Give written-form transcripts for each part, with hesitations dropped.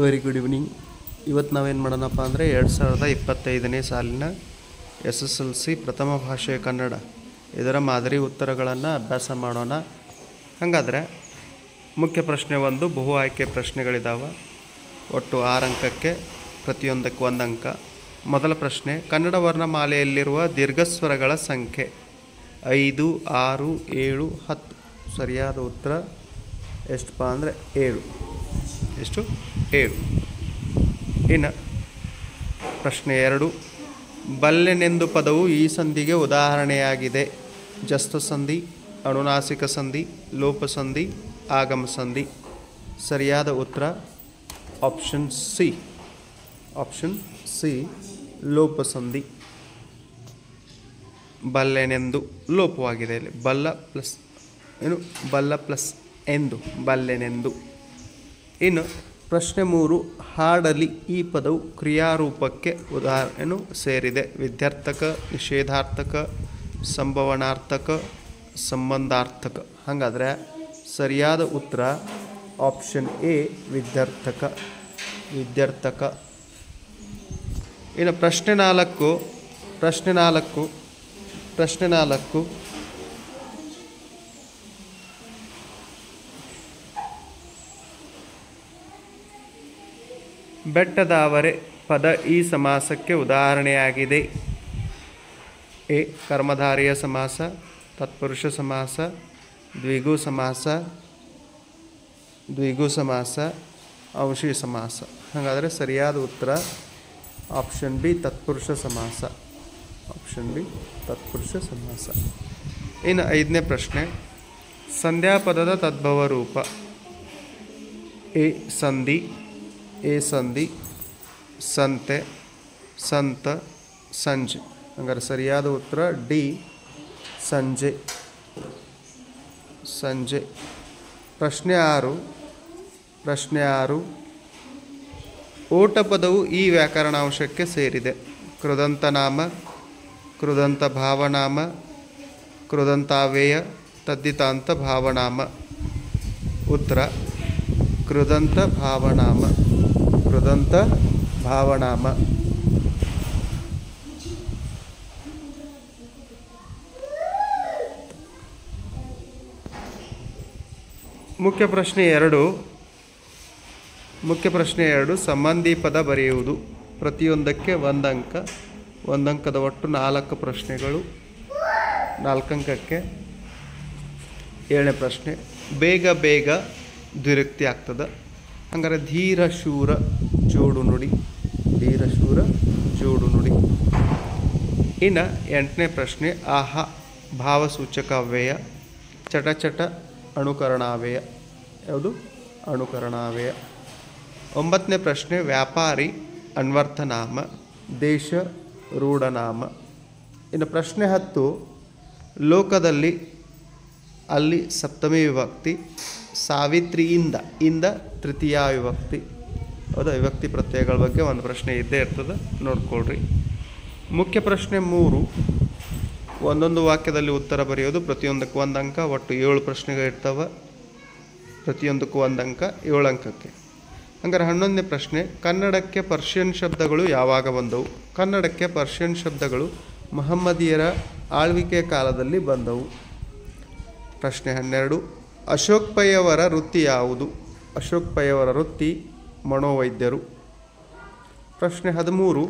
Very good evening. ಇವತ್ತು ನಾವೇನು ಮಾಡೋಣಪ್ಪ ಅಂದರೆ 2025ನೇ ಸಾಲಿನ SSLC ಪ್ರಥಮ ಭಾಷೆ ಕನ್ನಡ ಇದರ ಮಾದರಿ ಉತ್ತರಗಳನ್ನು ಅಭ್ಯಾಸ ಮಾಡೋಣ. ಹಾಗಾದರೆ ಮುಖ್ಯ ಪ್ರಶ್ನೆ 1 ಬಹು ಆಯ್ಕೆ ಪ್ರಶ್ನೆಗಳಿದ್ದಾವೆ. ಒಟ್ಟು 6 ಅಂಕಕ್ಕೆ ಪ್ರತಿಯೊಂದಕ್ಕೆ 1 ಅಂಕ. ಮೊದಲ ಪ್ರಶ್ನೆ, ಕನ್ನಡ ವರ್ಣಮಾಲೆಯಲ್ಲಿರುವ ದೀರ್ಘಸ್ವರಗಳ ಸಂಖ್ಯೆ 5, 6, 7, 10. ಸರಿಯಾದ ಉತ್ತರ ಎಷ್ಟಪ್ಪ ಅಂದರೆ 7. ಎಷ್ಟು? 7. ಇನ್ನು ಪ್ರಶ್ನೆ 2, ಬಲ್ಲೆನೆಂದು ಪದವು ಈ ಸಂಧಿಗೆ ಉದಾಹರಣೆಯಾಗಿದೆ. ಜಸ್ತ ಸಂಧಿ, ಅನುನಾಸಿಕ ಸಂಧಿ, ಲೋಪ ಸಂಧಿ, ಆಗಮ ಸಂಧಿ. ಸರಿಯಾದ ಉತ್ತರ ಆಪ್ಷನ್ ಸಿ ಲೋಪ ಸಂಧಿ. ಬಲ್ಲೆನೆಂದು ಲೋಪವಾಗಿದೆ. ಇಲ್ಲಿ ಬಲ್ಲ ಪ್ಲಸ್ ಎಂದು, ಬಲ್ಲೆನೆಂದು. ಇನ್ನು ಪ್ರಶ್ನೆ 3, ಹಾಡಲಿ ಈ ಪದವು ಕ್ರಿಯಾರೂಪಕ್ಕೆ ಸೇರಿದೆ. ವಿದ್ಯಾರ್ಥಕ, ನಿಷೇಧಾರ್ಥಕ, ಸಂಭವನಾರ್ಥಕ, ಸಂಬಂಧಾರ್ಥಕ. ಹಾಗಾದರೆ ಸರಿಯಾದ ಉತ್ತರ ಆಪ್ಷನ್ ಎ ವಿದ್ಯಾರ್ಥಕ. ಇನ್ನು ಪ್ರಶ್ನೆ 4 ಬೆಟ್ಟದಾವರೆ ಪದ ಈ ಸಮಾಸಕ್ಕೆ ಉದಾಹರಣೆಯಾಗಿದೆ. ಎ ಕರ್ಮಧಾರಯ ಸಮಾಸ, ತತ್ಪುರುಷ ಸಮಾಸ, ದ್ವಿಗು ಸಮಾಸ, ಅಂಶಿ ಸಮಾಸ. ಹಾಗಾದರೆ ಸರಿಯಾದ ಉತ್ತರ ಆಪ್ಷನ್ ಬಿ ತತ್ಪುರುಷ ಸಮಾಸ. ಇನ್ನು 5ನೇ ಪ್ರಶ್ನೆ, ಸಂಧ್ಯಾಪದದ ತದ್ಭವ ರೂಪ. ಎ ಸಂಧಿ, ಸಂತೆ, ಸಂತ, ಸಂಜೆ. ಹಾಗಾದ್ರೆ ಸರಿಯಾದ ಉತ್ತರ ಡಿ ಸಂಜೆ. ಪ್ರಶ್ನೆ 6, ಓಟ ಪದವು ಈ ವ್ಯಾಕರಣಾಂಶಕ್ಕೆ ಸೇರಿದೆ. ಕೃದಂತ ನಾಮ, ಕೃದಂತ ಭಾವನಾಮ, ಕೃದಂತಾವ್ಯಯ, ತದ್ದಿತಾಂತ ಭಾವನಾಮ. ಉತ್ತರ ಕೃದಂತ ಭಾವನಾಮ. ಮುಖ್ಯ ಪ್ರಶ್ನೆ 2, ಸಂಬಂಧಿ ಪದ ಬರೆಯುವುದು. ಪ್ರತಿಯೊಂದಕ್ಕೆ 1 ಅಂಕ. 1 ಅಂಕದ ಒಟ್ಟು 4 ಪ್ರಶ್ನೆಗಳು. 4 ಅಂಕಕ್ಕೆ 7ನೇ ಪ್ರಶ್ನೆ, ಬೇಗ ದ್ವಿರುಕ್ತಿ ಆಗ್ತದೆ. ಹಂಗಾರೆ ಧೀರ ಶೂರ ಜೋಡು ನುಡಿ. ಇನ್ನು 8ನೇ ಪ್ರಶ್ನೆ, ಆಹ ಭಾವಸೂಚಕ ಅವ್ಯಯ, ಚಟ ಅನುಕರಣಾವ್ಯಯ. ಯಾವುದು? ಅನುಕರಣಾವ್ಯಯ. 9ನೇ ಪ್ರಶ್ನೆ, ವ್ಯಾಪಾರಿ ಅನ್ವರ್ಥನಾಮ, ದೇಶ ರೂಢನಾಮ. ಇನ್ನು ಪ್ರಶ್ನೆ 10, ಲೋಕದಲ್ಲಿ ಅಲ್ಲಿ ಸಪ್ತಮಿ ವಿಭಕ್ತಿ, ಸಾವಿತ್ರಿಯಿಂದ ತೃತೀಯ ವಿಭಕ್ತಿ. ಹೌದಾ? ವಿಭಕ್ತಿ ಪ್ರತ್ಯಯಗಳ ಬಗ್ಗೆ ಒಂದು ಪ್ರಶ್ನೆ ಇದ್ದೇ ಇರ್ತದೆ, ನೋಡ್ಕೊಳ್ರಿ. ಮುಖ್ಯ ಪ್ರಶ್ನೆ 3, ಒಂದೊಂದು ವಾಕ್ಯದಲ್ಲಿ ಉತ್ತರ ಬರೆಯೋದು. ಪ್ರತಿಯೊಂದಕ್ಕೆ 1 ಅಂಕ. ಒಟ್ಟು 7 ಪ್ರಶ್ನೆಗಳಿರ್ತವೆ. ಪ್ರತಿಯೊಂದಕ್ಕೂ 1 ಅಂಕ, 7 ಅಂಕಕ್ಕೆ. ಹಂಗಾರೆ 11ನೇ ಪ್ರಶ್ನೆ, ಕನ್ನಡಕ್ಕೆ ಪರ್ಷಿಯನ್ ಶಬ್ದಗಳು ಯಾವಾಗ ಬಂದವು? ಕನ್ನಡಕ್ಕೆ ಪರ್ಷಿಯನ್ ಶಬ್ದಗಳು ಮಹಮ್ಮದಿಯರ ಆಳ್ವಿಕೆಯ ಕಾಲದಲ್ಲಿ ಬಂದವು. ಪ್ರಶ್ನೆ 12, ಅಶೋಕ್ ಪೈ ಅವರ ವೃತ್ತಿ ಯಾವುದು? ಅಶೋಕ್ ಪೈ ಅವರ ವೃತ್ತಿ ಮನೋವೈದ್ಯರು. ಪ್ರಶ್ನೆ 13,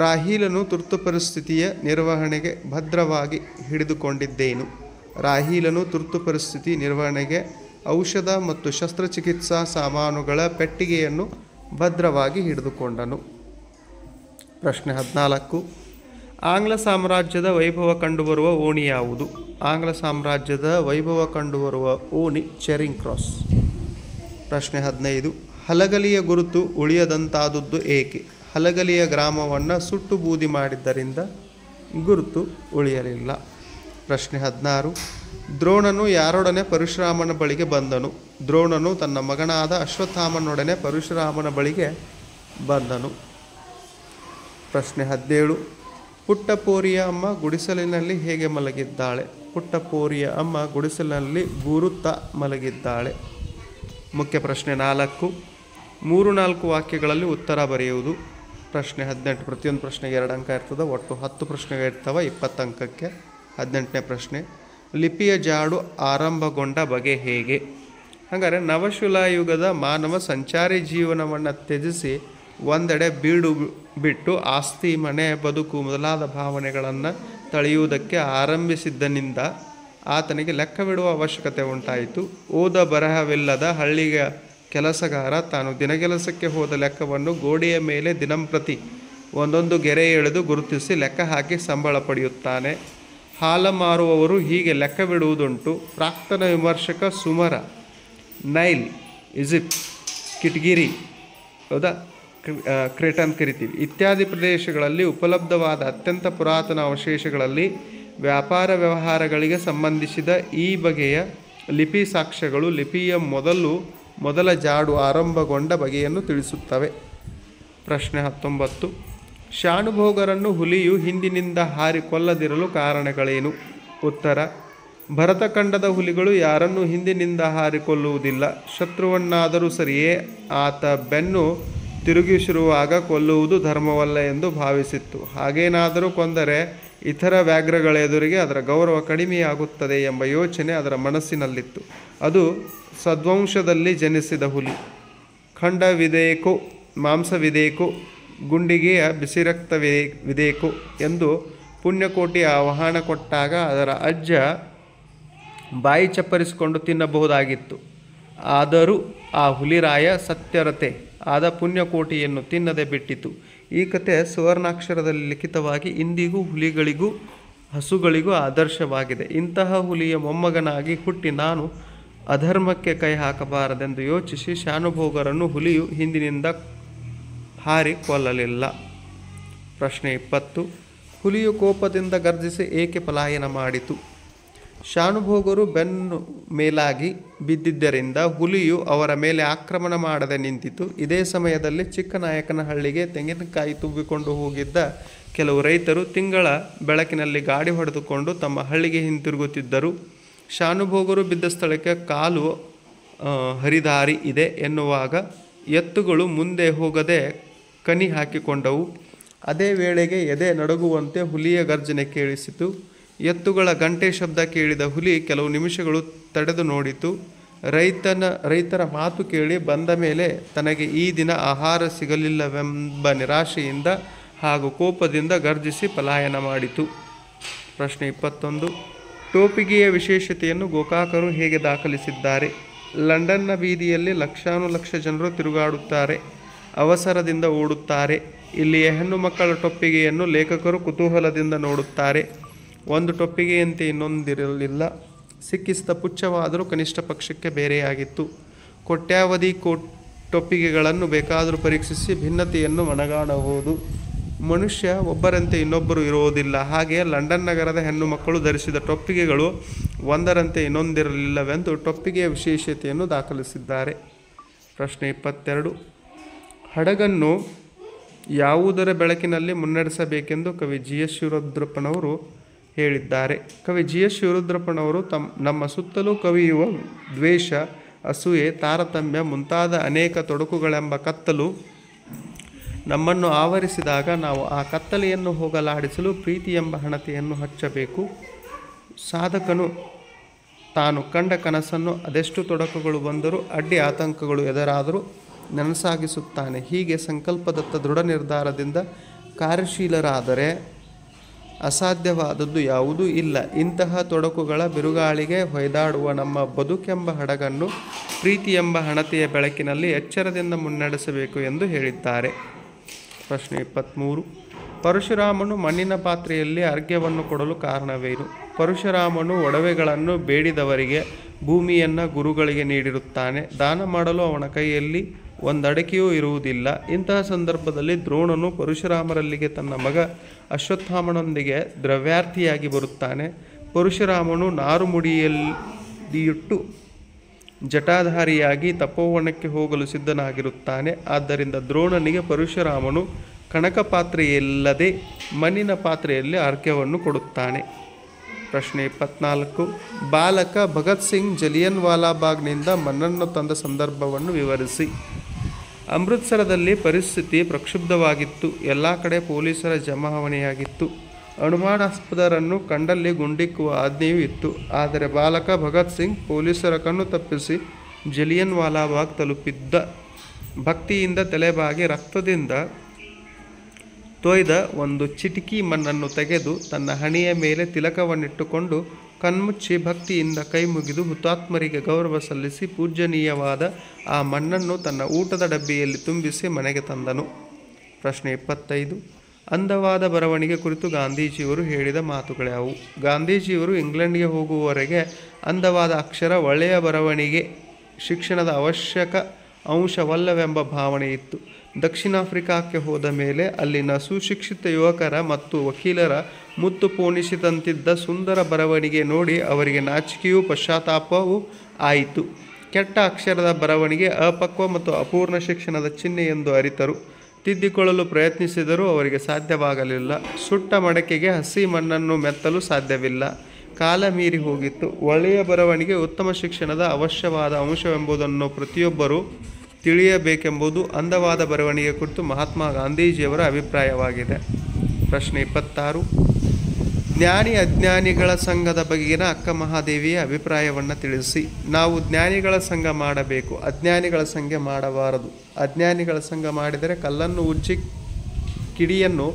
ರಾಹೀಲನು ತುರ್ತು ಪರಿಸ್ಥಿತಿಯ ನಿರ್ವಹಣೆಗೆ ಭದ್ರವಾಗಿ ಹಿಡಿದುಕೊಂಡಿದ್ದೇನು? ರಾಹೀಲನು ತುರ್ತು ಪರಿಸ್ಥಿತಿ ನಿರ್ವಹಣೆಗೆ ಔಷಧ ಮತ್ತು ಶಸ್ತ್ರಚಿಕಿತ್ಸಾ ಸಾಮಾನುಗಳ ಪೆಟ್ಟಿಗೆಯನ್ನು ಭದ್ರವಾಗಿ ಹಿಡಿದುಕೊಂಡನು. ಪ್ರಶ್ನೆ 14, ಆಂಗ್ಲ ಸಾಮ್ರಾಜ್ಯದ ವೈಭವ ಕಂಡುಬರುವ ಓಣಿ ಯಾವುದು? ಆಂಗ್ಲ ಸಾಮ್ರಾಜ್ಯದ ವೈಭವ ಕಂಡುಬರುವ ಓಣಿ ಚೆರಿಂಗ್ ಕ್ರಾಸ್. ಪ್ರಶ್ನೆ 15, ಹಲಗಲಿಯ ಗುರುತು ಉಳಿಯದಂತಾದದ್ದು ಏಕೆ? ಹಲಗಲಿಯ ಗ್ರಾಮವನ್ನು ಸುಟ್ಟು ಬೂದಿ ಮಾಡಿದ್ದರಿಂದ ಗುರುತು ಉಳಿಯಲಿಲ್ಲ. ಪ್ರಶ್ನೆ 16, ದ್ರೋಣನು ಯಾರೊಡನೆ ಪರಶುರಾಮನ ಬಳಿಗೆ ಬಂದನು? ದ್ರೋಣನು ತನ್ನ ಮಗನಾದ ಅಶ್ವತ್ಥಾಮನೊಡನೆ ಪರಶುರಾಮನ ಬಳಿಗೆ ಬಂದನು. ಪ್ರಶ್ನೆ 17, ಪುಟ್ಟಪೋರಿಯ ಅಮ್ಮ ಗುಡಿಸಲಿನಲ್ಲಿ ಹೇಗೆ ಮಲಗಿದ್ದಾಳೆ? ಪುಟ್ಟಪೋರಿಯ ಅಮ್ಮ ಗುಡಿಸಲಿನಲ್ಲಿ ಗುರುತ ಮಲಗಿದ್ದಾಳೆ. ಮುಖ್ಯ ಪ್ರಶ್ನೆ 4, 3-4 ವಾಕ್ಯಗಳಲ್ಲಿ ಉತ್ತರ ಬರೆಯುವುದು. ಪ್ರಶ್ನೆ 18. ಪ್ರತಿಯೊಂದು ಪ್ರಶ್ನೆಗೆ 2 ಅಂಕ ಇರ್ತದೆ. ಒಟ್ಟು 10 ಪ್ರಶ್ನೆಗಳು ಇರ್ತವೆ 20 ಅಂಕಕ್ಕೆ. 18ನೇ ಪ್ರಶ್ನೆ, ಲಿಪಿಯ ಜಾಡು ಆರಂಭಗೊಂಡ ಬಗೆ ಹೇಗೆ? ಹಾಗಾದರೆ ನವಶಿಲಾಯುಗದ ಮಾನವ ಸಂಚಾರಿ ಜೀವನವನ್ನು ತ್ಯಜಿಸಿ ಒಂದೆಡೆ ಬೀಡು ಬಿಟ್ಟು ಆಸ್ತಿ, ಮನೆ, ಬದುಕು ಮೊದಲಾದ ಭಾವನೆಗಳನ್ನು ತಳೆಯುವುದಕ್ಕೆ ಆರಂಭಿಸಿದ್ದನಿಂದ ಆತನಿಗೆ ಲೆಕ್ಕವಿಡುವ ಅವಶ್ಯಕತೆ ಉಂಟಾಯಿತು. ಓದ ಬರಹವಿಲ್ಲದ ಹಳ್ಳಿಯ ಕೆಲಸಗಾರ ತಾನು ದಿನಗೆಲಸಕ್ಕೆ ಹೋದ ಲೆಕ್ಕವನ್ನು ಗೋಡೆಯ ಮೇಲೆ ದಿನಂಪ್ರತಿ ಒಂದೊಂದು ಗೆರೆ ಎಳೆದು ಗುರುತಿಸಿ ಲೆಕ್ಕ ಹಾಕಿ ಸಂಬಳ ಪಡೆಯುತ್ತಾನೆ. ಹಾಲ ಮಾರುವವರು ಹೀಗೆ ಲೆಕ್ಕವಿಡುವುದುಂಟು. ಪ್ರಾಕ್ತನ ವಿಮರ್ಶಕ ಸುಮರ, ನೈಲ್, ಈಜಿಪ್ಟ್, ಕಿಟ್ಗಿರಿ, ಹೌದಾ, ಕ್ರೇಟನ್ ಕರಿತೀವಿ ಇತ್ಯಾದಿ ಪ್ರದೇಶಗಳಲ್ಲಿ ಉಪಲಬ್ಧವಾದ ಅತ್ಯಂತ ಪುರಾತನ ಅವಶೇಷಗಳಲ್ಲಿ ವ್ಯಾಪಾರ ವ್ಯವಹಾರಗಳಿಗೆ ಸಂಬಂಧಿಸಿದ ಈ ಬಗೆಯ ಲಿಪಿ ಸಾಕ್ಷ್ಯಗಳು ಲಿಪಿಯ ಮೊದಲ ಜಾಡು ಆರಂಭಗೊಂಡ ಬಗೆಯನ್ನು ತಿಳಿಸುತ್ತವೆ. ಪ್ರಶ್ನೆ 19. ಶಾನುಭೋಗರನ್ನು ಹುಲಿಯು ಹಿಂದಿನಿಂದ ಹಾರಿ ಕೊಲ್ಲದಿರಲು ಕಾರಣಗಳೇನು? ಉತ್ತರ: ಭರತಖಂಡದ ಹುಲಿಗಳು ಯಾರನ್ನೂ ಹಿಂದಿನಿಂದ ಹಾರಿಕೊಳ್ಳುವುದಿಲ್ಲ. ಶತ್ರುವನ್ನಾದರೂ ಸರಿಯೇ ಆತ ಬೆನ್ನು ತಿರುಗಿಸಿರುವಾಗ ಕೊಲ್ಲುವುದು ಧರ್ಮವಲ್ಲ ಎಂದು ಭಾವಿಸಿತ್ತು. ಹಾಗೇನಾದರೂ ಕೊಂದರೆ ಇತರ ವ್ಯಾಘ್ರಗಳೆದುರಿಗೆ ಅದರ ಗೌರವ ಕಡಿಮೆಯಾಗುತ್ತದೆ ಎಂಬ ಯೋಚನೆ ಅದರ ಮನಸ್ಸಿನಲ್ಲಿತ್ತು. ಅದು ಸದ್ವಂಶದಲ್ಲಿ ಜನಿಸಿದ ಹುಲಿ. ಖಂಡವಿದೇಕೋ, ಮಾಂಸವಿದೇಕೋ, ಗುಂಡಿಗೆಯ ಬಿಸಿರಕ್ತವಿದೇಕೋ ಎಂದು ಪುಣ್ಯಕೋಟಿ ಆಹ್ವಾನ ಕೊಟ್ಟಾಗ ಅದರ ಅಜ್ಜ ಬಾಯಿ ಚಪ್ಪರಿಸಿಕೊಂಡು ತಿನ್ನಬಹುದಾಗಿತ್ತು. ಆದರೂ ಆ ಹುಲಿರಾಯ ಸತ್ಯರತೆ ಆದ ಪುಣ್ಯಕೋಟಿಯನ್ನು ತಿನ್ನದೆ ಬಿಟ್ಟಿತು. ಈ ಕತೆ ಸುವರ್ಣಾಕ್ಷರದಲ್ಲಿ ಲಿಖಿತವಾಗಿ ಇಂದಿಗೂ ಹುಲಿಗಳಿಗೂ ಹಸುಗಳಿಗೂ ಆದರ್ಶವಾಗಿದೆ. ಇಂತಹ ಹುಲಿಯ ಮೊಮ್ಮಗನಾಗಿ ಹುಟ್ಟಿ ನಾನು ಅಧರ್ಮಕ್ಕೆ ಕೈ ಹಾಕಬಾರದೆಂದು ಯೋಚಿಸಿ ಶಾನುಭೋಗರನ್ನು ಹುಲಿಯು ಹಿಂದಿನಿಂದ ಹಾರಿ ಕೊಲ್ಲಲಿಲ್ಲ. ಪ್ರಶ್ನೆ 20. ಹುಲಿಯು ಕೋಪದಿಂದ ಗರ್ಜಿಸಿ ಏಕೆ ಪಲಾಯನ ಮಾಡಿತು? ಶಾನುಭೋಗರು ಬೆನ್ನು ಮೇಲಾಗಿ ಬಿದ್ದಿದ್ದರಿಂದ ಹುಲಿಯು ಅವರ ಮೇಲೆ ಆಕ್ರಮಣ ಮಾಡದೆ ನಿಂತಿತು. ಇದೇ ಸಮಯದಲ್ಲಿ ಚಿಕ್ಕನಾಯಕನಹಳ್ಳಿಗೆ ತೆಂಗಿನಕಾಯಿ ತುಂಬಿಕೊಂಡು ಹೋಗಿದ್ದ ಕೆಲವು ರೈತರು ತಿಂಗಳ ಬೆಳಕಿನಲ್ಲಿ ಗಾಡಿ ಹೊಡೆದುಕೊಂಡು ತಮ್ಮ ಹಳ್ಳಿಗೆ ಹಿಂತಿರುಗುತ್ತಿದ್ದರು. ಶಾನುಭೋಗರು ಬಿದ್ದ ಸ್ಥಳಕ್ಕೆ ಕಾಲು ಹರಿದಾರಿ ಇದೆ ಎನ್ನುವಾಗ ಎತ್ತುಗಳು ಮುಂದೆ ಹೋಗದೆ ಕನಿ ಹಾಕಿಕೊಂಡವು. ಅದೇ ವೇಳೆಗೆ ಎದೆ ನಡುಗುವಂತೆ ಹುಲಿಯ ಗರ್ಜನೆ ಕೇಳಿಸಿತು. ಎತ್ತುಗಳ ಗಂಟೆ ಶಬ್ದ ಕೇಳಿದ ಹುಲಿ ಕೆಲವು ನಿಮಿಷಗಳು ತಡೆದು ನೋಡಿತು. ರೈತರ ಮಾತು ಕೇಳಿ ಬಂದ ಮೇಲೆ ತನಗೆ ಈ ದಿನ ಆಹಾರ ಸಿಗಲಿಲ್ಲವೆಂಬ ನಿರಾಶೆಯಿಂದ ಹಾಗೂ ಕೋಪದಿಂದ ಗರ್ಜಿಸಿ ಪಲಾಯನ ಮಾಡಿತು. ಪ್ರಶ್ನೆ 21. ಟೋಪಿಗೆಯ ವಿಶೇಷತೆಯನ್ನು ಗೋಕಾಕರು ಹೇಗೆ ದಾಖಲಿಸಿದ್ದಾರೆ? ಲಂಡನ್ನ ಬೀದಿಯಲ್ಲಿ ಲಕ್ಷಾನುಲಕ್ಷ ಜನರು ತಿರುಗಾಡುತ್ತಾರೆ, ಅವಸರದಿಂದ ಓಡುತ್ತಾರೆ. ಇಲ್ಲಿಯ ಹೆಣ್ಣು ಮಕ್ಕಳ ಟೊಪ್ಪಿಗೆಯನ್ನು ಲೇಖಕರು ಕುತೂಹಲದಿಂದ ನೋಡುತ್ತಾರೆ. ಒಂದು ಟೊಪ್ಪಿಗೆಯಂತೆ ಇನ್ನೊಂದಿರಲಿಲ್ಲ. ಸಿಕ್ಕಿಸಿದ ಪುಚ್ಛವಾದರೂ ಕನಿಷ್ಠ ಪಕ್ಷಕ್ಕೆ ಬೇರೆಯಾಗಿತ್ತು. ಕೋಟ್ಯಾವಧಿ ಟೊಪ್ಪಿಗೆಗಳನ್ನು ಬೇಕಾದರೂ ಪರೀಕ್ಷಿಸಿ ಭಿನ್ನತೆಯನ್ನು ಮನಗಾಣಬಹುದು. ಮನುಷ್ಯ ಒಬ್ಬರಂತೆ ಇನ್ನೊಬ್ಬರು ಇರುವುದಿಲ್ಲ. ಹಾಗೆಯೇ ಲಂಡನ್ ನಗರದ ಹೆಣ್ಣು ಮಕ್ಕಳು ಧರಿಸಿದ ಟೊಪ್ಪಿಗೆಗಳು ಒಂದರಂತೆ ಇನ್ನೊಂದಿರಲಿಲ್ಲವೆಂದು ಟೊಪ್ಪಿಗೆಯ ವಿಶೇಷತೆಯನ್ನು ದಾಖಲಿಸಿದ್ದಾರೆ. ಪ್ರಶ್ನೆ 22. ಹಡಗನ್ನು ಯಾವುದರ ಬೆಳಕಿನಲ್ಲಿ ಮುನ್ನಡೆಸಬೇಕೆಂದು ಕವಿ ಜಿ ಎಸ್ ಶಿವರುದ್ರಪ್ಪನವರು ಹೇಳಿದ್ದಾರೆ? ಕವಿ ಜಿ ಎಸ್ ಶಿವರುದ್ರಪ್ಪನವರು ನಮ್ಮ ಸುತ್ತಲೂ ಕವಿಯುವ ದ್ವೇಷ, ಅಸೂಯೆ, ತಾರತಮ್ಯ ಮುಂತಾದ ಅನೇಕ ತೊಡಕುಗಳೆಂಬ ಕತ್ತಲು ನಮ್ಮನ್ನು ಆವರಿಸಿದಾಗ ನಾವು ಆ ಕತ್ತಲೆಯನ್ನು ಹೋಗಲಾಡಿಸಲು ಪ್ರೀತಿ ಎಂಬ ಹಣತೆಯನ್ನು ಹಚ್ಚಬೇಕು. ಸಾಧಕನು ತಾನು ಕಂಡ ಕನಸನ್ನು ಅದೆಷ್ಟು ತೊಡಕುಗಳು ಬಂದರೂ ಅಡ್ಡಿ ಆತಂಕಗಳು ಎದುರಾದರೂ ನನಸಾಗಿಸುತ್ತಾನೆ. ಹೀಗೆ ಸಂಕಲ್ಪದತ್ತ ದೃಢ ನಿರ್ಧಾರದಿಂದ ಕಾರ್ಯಶೀಲರಾದರೆ ಅಸಾಧ್ಯವಾದದ್ದು ಯಾವುದೂ ಇಲ್ಲ. ಇಂತಹ ತೊಡಕುಗಳ ಬಿರುಗಾಳಿಗೆ ಹೊಯ್ದಾಡುವ ನಮ್ಮ ಬದುಕೆಂಬ ಹಡಗನ್ನು ಪ್ರೀತಿ ಎಂಬ ಹಣತೆಯ ಬೆಳಕಿನಲ್ಲಿ ಎಚ್ಚರದಿಂದ ಮುನ್ನಡೆಸಬೇಕು ಎಂದು ಹೇಳಿದ್ದಾರೆ. ಪ್ರಶ್ನೆ 23. ಪರಶುರಾಮನು ಮಣ್ಣಿನ ಪಾತ್ರೆಯಲ್ಲಿ ಅರ್ಘ್ಯವನ್ನು ಕೊಡಲು ಕಾರಣವೇನು? ಪರಶುರಾಮನು ಒಡವೆಗಳನ್ನು ಬೇಡಿದವರಿಗೆ ಭೂಮಿಯನ್ನು ಗುರುಗಳಿಗೆ ನೀಡಿರುತ್ತಾನೆ. ದಾನ ಮಾಡಲು ಅವನ ಕೈಯಲ್ಲಿ ಒಂದಡಕೆಯೂ ಇರುವುದಿಲ್ಲ. ಇಂತಹ ಸಂದರ್ಭದಲ್ಲಿ ದ್ರೋಣನು ಪರಶುರಾಮರಲ್ಲಿಗೆ ತನ್ನ ಮಗ ಅಶ್ವತ್ಥಾಮನೊಂದಿಗೆ ದ್ರವ್ಯಾರ್ಥಿಯಾಗಿ ಬರುತ್ತಾನೆ. ಪರಶುರಾಮನು ನಾರುಮುಡಿಯಲ್ಲಿಟ್ಟು ಜಟಾಧಾರಿಯಾಗಿ ತಪೋವನಕ್ಕೆ ಹೋಗಲು ಸಿದ್ಧನಾಗಿರುತ್ತಾನೆ. ಆದ್ದರಿಂದ ದ್ರೋಣನಿಗೆ ಪರಶುರಾಮನು ಕಣಕ ಪಾತ್ರೆಯಿಲ್ಲದೆ ಮಣ್ಣಿನ ಪಾತ್ರೆಯಲ್ಲಿ ಅರ್ಘ್ಯವನ್ನು ಕೊಡುತ್ತಾನೆ. ಪ್ರಶ್ನೆ 24. ಬಾಲಕ ಭಗತ್ ಸಿಂಗ್ ಜಲಿಯನ್ ವಾಲಾಬಾಗ್ನಿಂದ ಮಣ್ಣನ್ನು ತಂದ ಸಂದರ್ಭವನ್ನು ವಿವರಿಸಿ. ಅಮೃತ್ಸರದಲ್ಲಿ ಪರಿಸ್ಥಿತಿ ಪ್ರಕ್ಷುಬ್ಧವಾಗಿತ್ತು. ಎಲ್ಲ ಕಡೆ ಪೊಲೀಸರ ಜಮಾವಣೆಯಾಗಿತ್ತು. ಅನುಮಾನಾಸ್ಪದರನ್ನು ಕಂಡಲ್ಲಿ ಗುಂಡಿಕ್ಕುವ ಆಜ್ಞೆಯೂ ಇತ್ತು. ಆದರೆ ಬಾಲಕ ಭಗತ್ ಸಿಂಗ್ ಪೊಲೀಸರ ಕಣ್ಣು ತಪ್ಪಿಸಿ ಜಲಿಯನ್ ವಾಲಾಬಾಗ್ ತಲುಪಿದ್ದ. ಭಕ್ತಿಯಿಂದ ತಲೆಬಾಗಿ ರಕ್ತದಿಂದ ತೊಯ್ದ ಒಂದು ಚಿಟಿಕಿ ಮಣ್ಣನ್ನು ತೆಗೆದು ತನ್ನ ಹಣೆಯ ಮೇಲೆ ತಿಲಕವನ್ನಿಟ್ಟುಕೊಂಡು ಕಣ್ಮುಚ್ಚಿ ಭಕ್ತಿಯಿಂದ ಕೈ ಮುಗಿದು ಹುತಾತ್ಮರಿಗೆ ಗೌರವ ಸಲ್ಲಿಸಿ ಪೂಜ್ಯನೀಯವಾದ ಆ ಮಣ್ಣನ್ನು ತನ್ನ ಊಟದ ಡಬ್ಬಿಯಲ್ಲಿ ತುಂಬಿಸಿ ಮನೆಗೆ ತಂದನು. ಪ್ರಶ್ನೆ 25. ಅಂದವಾದ ಬರವಣಿಗೆ ಕುರಿತು ಗಾಂಧೀಜಿಯವರು ಹೇಳಿದ ಮಾತುಗಳ್ಯಾವು? ಗಾಂಧೀಜಿಯವರು ಇಂಗ್ಲೆಂಡ್ಗೆ ಹೋಗುವವರೆಗೆ ಅಂದವಾದ ಅಕ್ಷರ ಒಳ್ಳೆಯ ಬರವಣಿಗೆ ಶಿಕ್ಷಣದ ಅವಶ್ಯಕ ಅಂಶವಲ್ಲವೆಂಬ ಭಾವನೆ ಇತ್ತು. ದಕ್ಷಿಣ ಆಫ್ರಿಕಾಕ್ಕೆ ಹೋದ ಮೇಲೆ ಅಲ್ಲಿನ ಸುಶಿಕ್ಷಿತ ಯುವಕರ ಮತ್ತು ವಕೀಲರ ಮುತ್ತು ಪೋಣಿಸಿದಂತಿದ್ದ ಸುಂದರ ಬರವಣಿಗೆ ನೋಡಿ ಅವರಿಗೆ ನಾಚಿಕೆಯೂ ಪಶ್ಚಾತ್ತಾಪವೂ ಆಯಿತು. ಕೆಟ್ಟ ಅಕ್ಷರದ ಬರವಣಿಗೆ ಅಪಕ್ವ ಮತ್ತು ಅಪೂರ್ಣ ಶಿಕ್ಷಣದ ಚಿಹ್ನೆ ಎಂದು ಅರಿತರು. ತಿದ್ದಿಕೊಳ್ಳಲು ಪ್ರಯತ್ನಿಸಿದರೂ ಅವರಿಗೆ ಸಾಧ್ಯವಾಗಲಿಲ್ಲ. ಸುಟ್ಟ ಮಡಕೆಗೆ ಹಸಿ ಮಣ್ಣನ್ನು ಮೆತ್ತಲು ಸಾಧ್ಯವಿಲ್ಲ. ಕಾಲ ಮೀರಿ ಹೋಗಿತ್ತು. ಒಳ್ಳೆಯ ಬರವಣಿಗೆ ಉತ್ತಮ ಶಿಕ್ಷಣದ ಅವಶ್ಯವಾದ ಅಂಶವೆಂಬುದನ್ನು ಪ್ರತಿಯೊಬ್ಬರೂ ತಿಳಿಯಬೇಕೆಂಬುದು ಅಂದವಾದ ಬರವಣಿಗೆ ಕುರಿತು ಮಹಾತ್ಮ ಗಾಂಧೀಜಿಯವರ ಅಭಿಪ್ರಾಯವಾಗಿದೆ. ಪ್ರಶ್ನೆ 26. ಜ್ಞಾನಿ ಅಜ್ಞಾನಿಗಳ ಸಂಘದ ಬಗೆಗಿನ ಅಕ್ಕ ಮಹಾದೇವಿಯ ಅಭಿಪ್ರಾಯವನ್ನು ತಿಳಿಸಿ. ನಾವು ಜ್ಞಾನಿಗಳ ಸಂಘ ಮಾಡಬೇಕು, ಅಜ್ಞಾನಿಗಳ ಸಂಘ ಮಾಡಬಾರದು. ಅಜ್ಞಾನಿಗಳ ಸಂಘ ಮಾಡಿದರೆ ಕಲ್ಲನ್ನು ಉಜ್ಜಿ ಕಿಡಿಯನ್ನು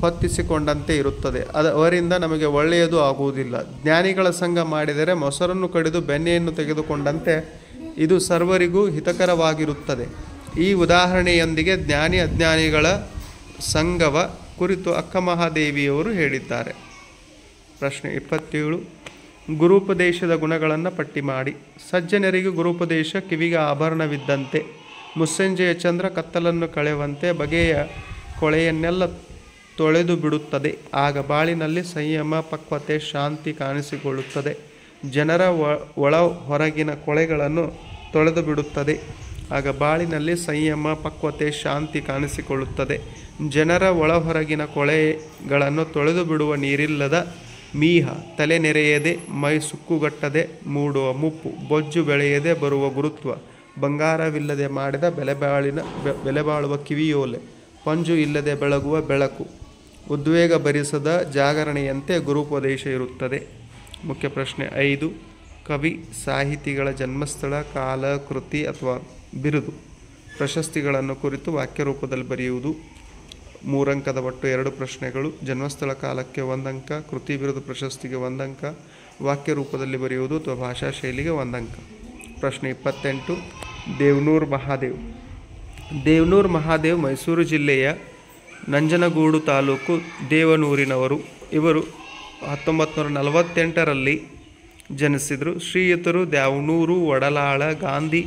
ಹೊತ್ತಿಸಿಕೊಂಡಂತೆ ಇರುತ್ತದೆ. ಅವರಿಂದ ನಮಗೆ ಒಳ್ಳೆಯದು ಆಗುವುದಿಲ್ಲ. ಜ್ಞಾನಿಗಳ ಸಂಘ ಮಾಡಿದರೆ ಮೊಸರನ್ನು ಕಡಿದು ಬೆಣ್ಣೆಯನ್ನು ತೆಗೆದುಕೊಂಡಂತೆ ಇದು ಸರ್ವರಿಗೂ ಹಿತಕರವಾಗಿರುತ್ತದೆ. ಈ ಉದಾಹರಣೆಯೊಂದಿಗೆ ಜ್ಞಾನಿ ಅಜ್ಞಾನಿಗಳ ಸಂಘವ ಕುರಿತು ಅಕ್ಕ ಮಹಾದೇವಿಯವರು ಹೇಳಿದ್ದಾರೆ. ಪ್ರಶ್ನೆ 27. ಗುರುಪದೇಶದ ಗುಣಗಳನ್ನು ಪಟ್ಟಿ ಮಾಡಿ. ಸಜ್ಜನರಿಗೆ ಗುರುಪದೇಶ ಕಿವಿಗೆ ಆಭರಣವಿದ್ದಂತೆ. ಮುಸ್ಸಂಜೆಯ ಚಂದ್ರ ಕತ್ತಲನ್ನು ಕಳೆಯುವಂತೆ ಬಗೆಯ ಕೊಳೆಯನ್ನೆಲ್ಲ ತೊಳೆದು ಬಿಡುತ್ತದೆ. ಆಗ ಬಾಳಿನಲ್ಲಿ ಸಂಯಮ, ಪಕ್ವತೆ, ಶಾಂತಿ ಕಾಣಿಸಿಕೊಳ್ಳುತ್ತದೆ. ಜನರ ಒಳ ಹೊರಗಿನ ಕೊಳೆಗಳನ್ನು ತೊಳೆದು ಬಿಡುತ್ತದೆ. ಆಗ ಬಾಳಿನಲ್ಲಿ ಸಂಯಮ, ಪಕ್ವತೆ, ಶಾಂತಿ ಕಾಣಿಸಿಕೊಳ್ಳುತ್ತದೆ. ಜನರ ಒಳ ಹೊರಗಿನ ಕೊಳೆಗಳನ್ನು ತೊಳೆದು ಬಿಡುವ ನೀರಿಲ್ಲದ ಮೀಹ, ತಲೆ ನೆರೆಯದೆ, ಮೈ ಸುಕ್ಕುಗಟ್ಟದೆ ಮೂಡುವ ಮುಪ್ಪು, ಬೊಜ್ಜು ಬೆಳೆಯದೆ ಬರುವ ಗುರುತ್ವ, ಬಂಗಾರವಿಲ್ಲದೆ ಮಾಡಿದ ಬೆಲೆಬಾಳುವ ಕಿವಿಯೋಲೆ, ಪಂಜು ಇಲ್ಲದೆ ಬೆಳಗುವ ಬೆಳಕು, ಉದ್ವೇಗ ಭರಿಸದ ಜಾಗರಣೆಯಂತೆ ಗುರುಪದೇಶ ಇರುತ್ತದೆ. ಮುಖ್ಯ ಪ್ರಶ್ನೆ 5. ಕವಿ ಸಾಹಿತಿಗಳ ಜನ್ಮಸ್ಥಳ, ಕಾಲ, ಕೃತಿ ಅಥವಾ ಬಿರುದು, ಪ್ರಶಸ್ತಿಗಳನ್ನು ಕುರಿತು ವಾಕ್ಯ ರೂಪದಲ್ಲಿ ಬರೆಯುವುದು. 3 ಅಂಕದ ಒಟ್ಟು 2 ಪ್ರಶ್ನೆಗಳು. ಜನ್ಮಸ್ಥಳ ಕಾಲಕ್ಕೆ 1 ಅಂಕ, ಕೃತಿ ಬಿರುದು ಪ್ರಶಸ್ತಿಗೆ 1 ಅಂಕ, ವಾಕ್ಯ ರೂಪದಲ್ಲಿ ಬರೆಯುವುದು ಅಥವಾ ಭಾಷಾ ಶೈಲಿಗೆ 1 ಅಂಕ. ಪ್ರಶ್ನೆ 28. ದೇವನೂರು ಮಹಾದೇವ್. ದೇವನೂರು ಮಹಾದೇವ್ ಮೈಸೂರು ಜಿಲ್ಲೆಯ ನಂಜನಗೂಡು ತಾಲೂಕು ದೇವನೂರಿನವರು. ಇವರು 1948ರಲ್ಲಿ ಜನಿಸಿದರು. ಶ್ರೀಯುತರು ದ್ಯಾವನೂರು, ಒಡಲಾಳ, ಗಾಂಧಿ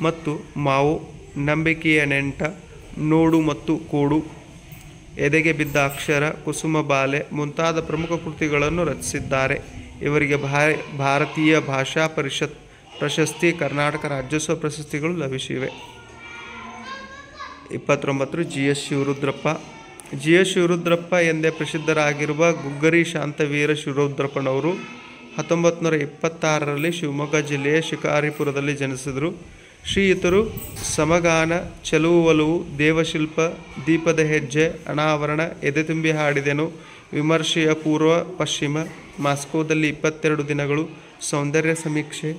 ಮತ್ತು ಮಾವೋ, ನಂಬಿಕೆಯ ನೆಂಟ, ನೋಡು ಮತ್ತು ಕೂಡು, ಎದೆಗೆ ಬಿದ್ದ ಅಕ್ಷರ, ಕುಸುಮ ಬಾಲೆ ಮುಂತಾದ ಪ್ರಮುಖ ಕೃತಿಗಳನ್ನು ರಚಿಸಿದ್ದಾರೆ. ಇವರಿಗೆ ಭಾರತೀಯ ಭಾಷಾ ಪರಿಷತ್ ಪ್ರಶಸ್ತಿ, ಕರ್ನಾಟಕ ರಾಜ್ಯೋತ್ಸವ ಪ್ರಶಸ್ತಿಗಳು ಲಭಿಸಿವೆ. 29. GS ಶಿವರುದ್ರಪ್ಪ. GS ಶಿವರುದ್ರಪ್ಪ ಎಂದೇ ಪ್ರಸಿದ್ಧರಾಗಿರುವ ಗುಗ್ಗರಿ ಶಾಂತವೀರ ಶಿವರುದ್ರಪ್ಪನವರು 1926ರಲ್ಲಿ ಶಿವಮೊಗ್ಗ ಜಿಲ್ಲೆಯ ಶಿಕಾರಿಪುರದಲ್ಲಿ ಜನಿಸಿದರು. ಶ್ರೀಯುತರು ಸಮಗಾನ, ಚೆಲುವು ಒಲವು, ದೇವಶಿಲ್ಪ, ದೀಪದ ಹೆಜ್ಜೆ, ಅನಾವರಣ, ಎದೆ ತುಂಬಿ ಹಾಡಿದೆನು, ವಿಮರ್ಶೆಯ ಪೂರ್ವ ಪಶ್ಚಿಮ, ಮಾಸ್ಕೋದಲ್ಲಿ 22 ದಿನಗಳು, ಸೌಂದರ್ಯ ಸಮೀಕ್ಷೆ,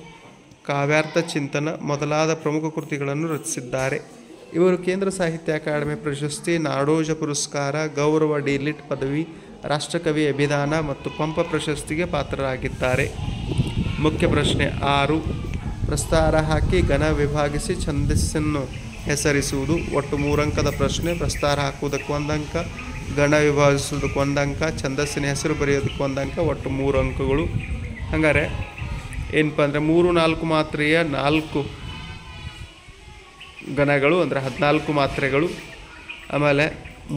ಕಾವ್ಯಾರ್ಥ ಚಿಂತನ ಮೊದಲಾದ ಪ್ರಮುಖ ಕೃತಿಗಳನ್ನು ರಚಿಸಿದ್ದಾರೆ. ಇವರು ಕೇಂದ್ರ ಸಾಹಿತ್ಯ ಅಕಾಡೆಮಿ ಪ್ರಶಸ್ತಿ, ನಾಡೋಜ ಪುರಸ್ಕಾರ, ಗೌರವ ಡಿ.ಲಿಟ್ ಪದವಿ, ರಾಷ್ಟ್ರಕವಿ ಅಭಿದಾನ ಮತ್ತು ಪಂಪ ಪ್ರಶಸ್ತಿಗೆ ಪಾತ್ರರಾಗಿದ್ದಾರೆ. ಮುಖ್ಯ ಪ್ರಶ್ನೆ 6. ಪ್ರಸ್ತಾರ ಹಾಕಿ ಘನ ವಿಭಾಗಿಸಿ ಛಂದಸ್ಸನ್ನು ಹೆಸರಿಸುವುದು. ಒಟ್ಟು 3 ಅಂಕದ ಪ್ರಶ್ನೆ. ಪ್ರಸ್ತಾರ ಹಾಕುವುದಕ್ಕೆ 1 ಅಂಕ, ಘನ ವಿಭಾಗಿಸುವುದಕ್ಕೆ 1 ಅಂಕ, ಛಂದಸ್ಸಿನ ಹೆಸರು ಬರೆಯೋದಕ್ಕೆ 1 ಅಂಕ, ಒಟ್ಟು 3 ಅಂಕಗಳು. ಹಾಗಾದರೆ ಏನಪ್ಪ ಅಂದರೆ 3-4 ಮಾತ್ರೆಯ 4 ಘನಗಳು ಅಂದರೆ 14 ಮಾತ್ರೆಗಳು. ಆಮೇಲೆ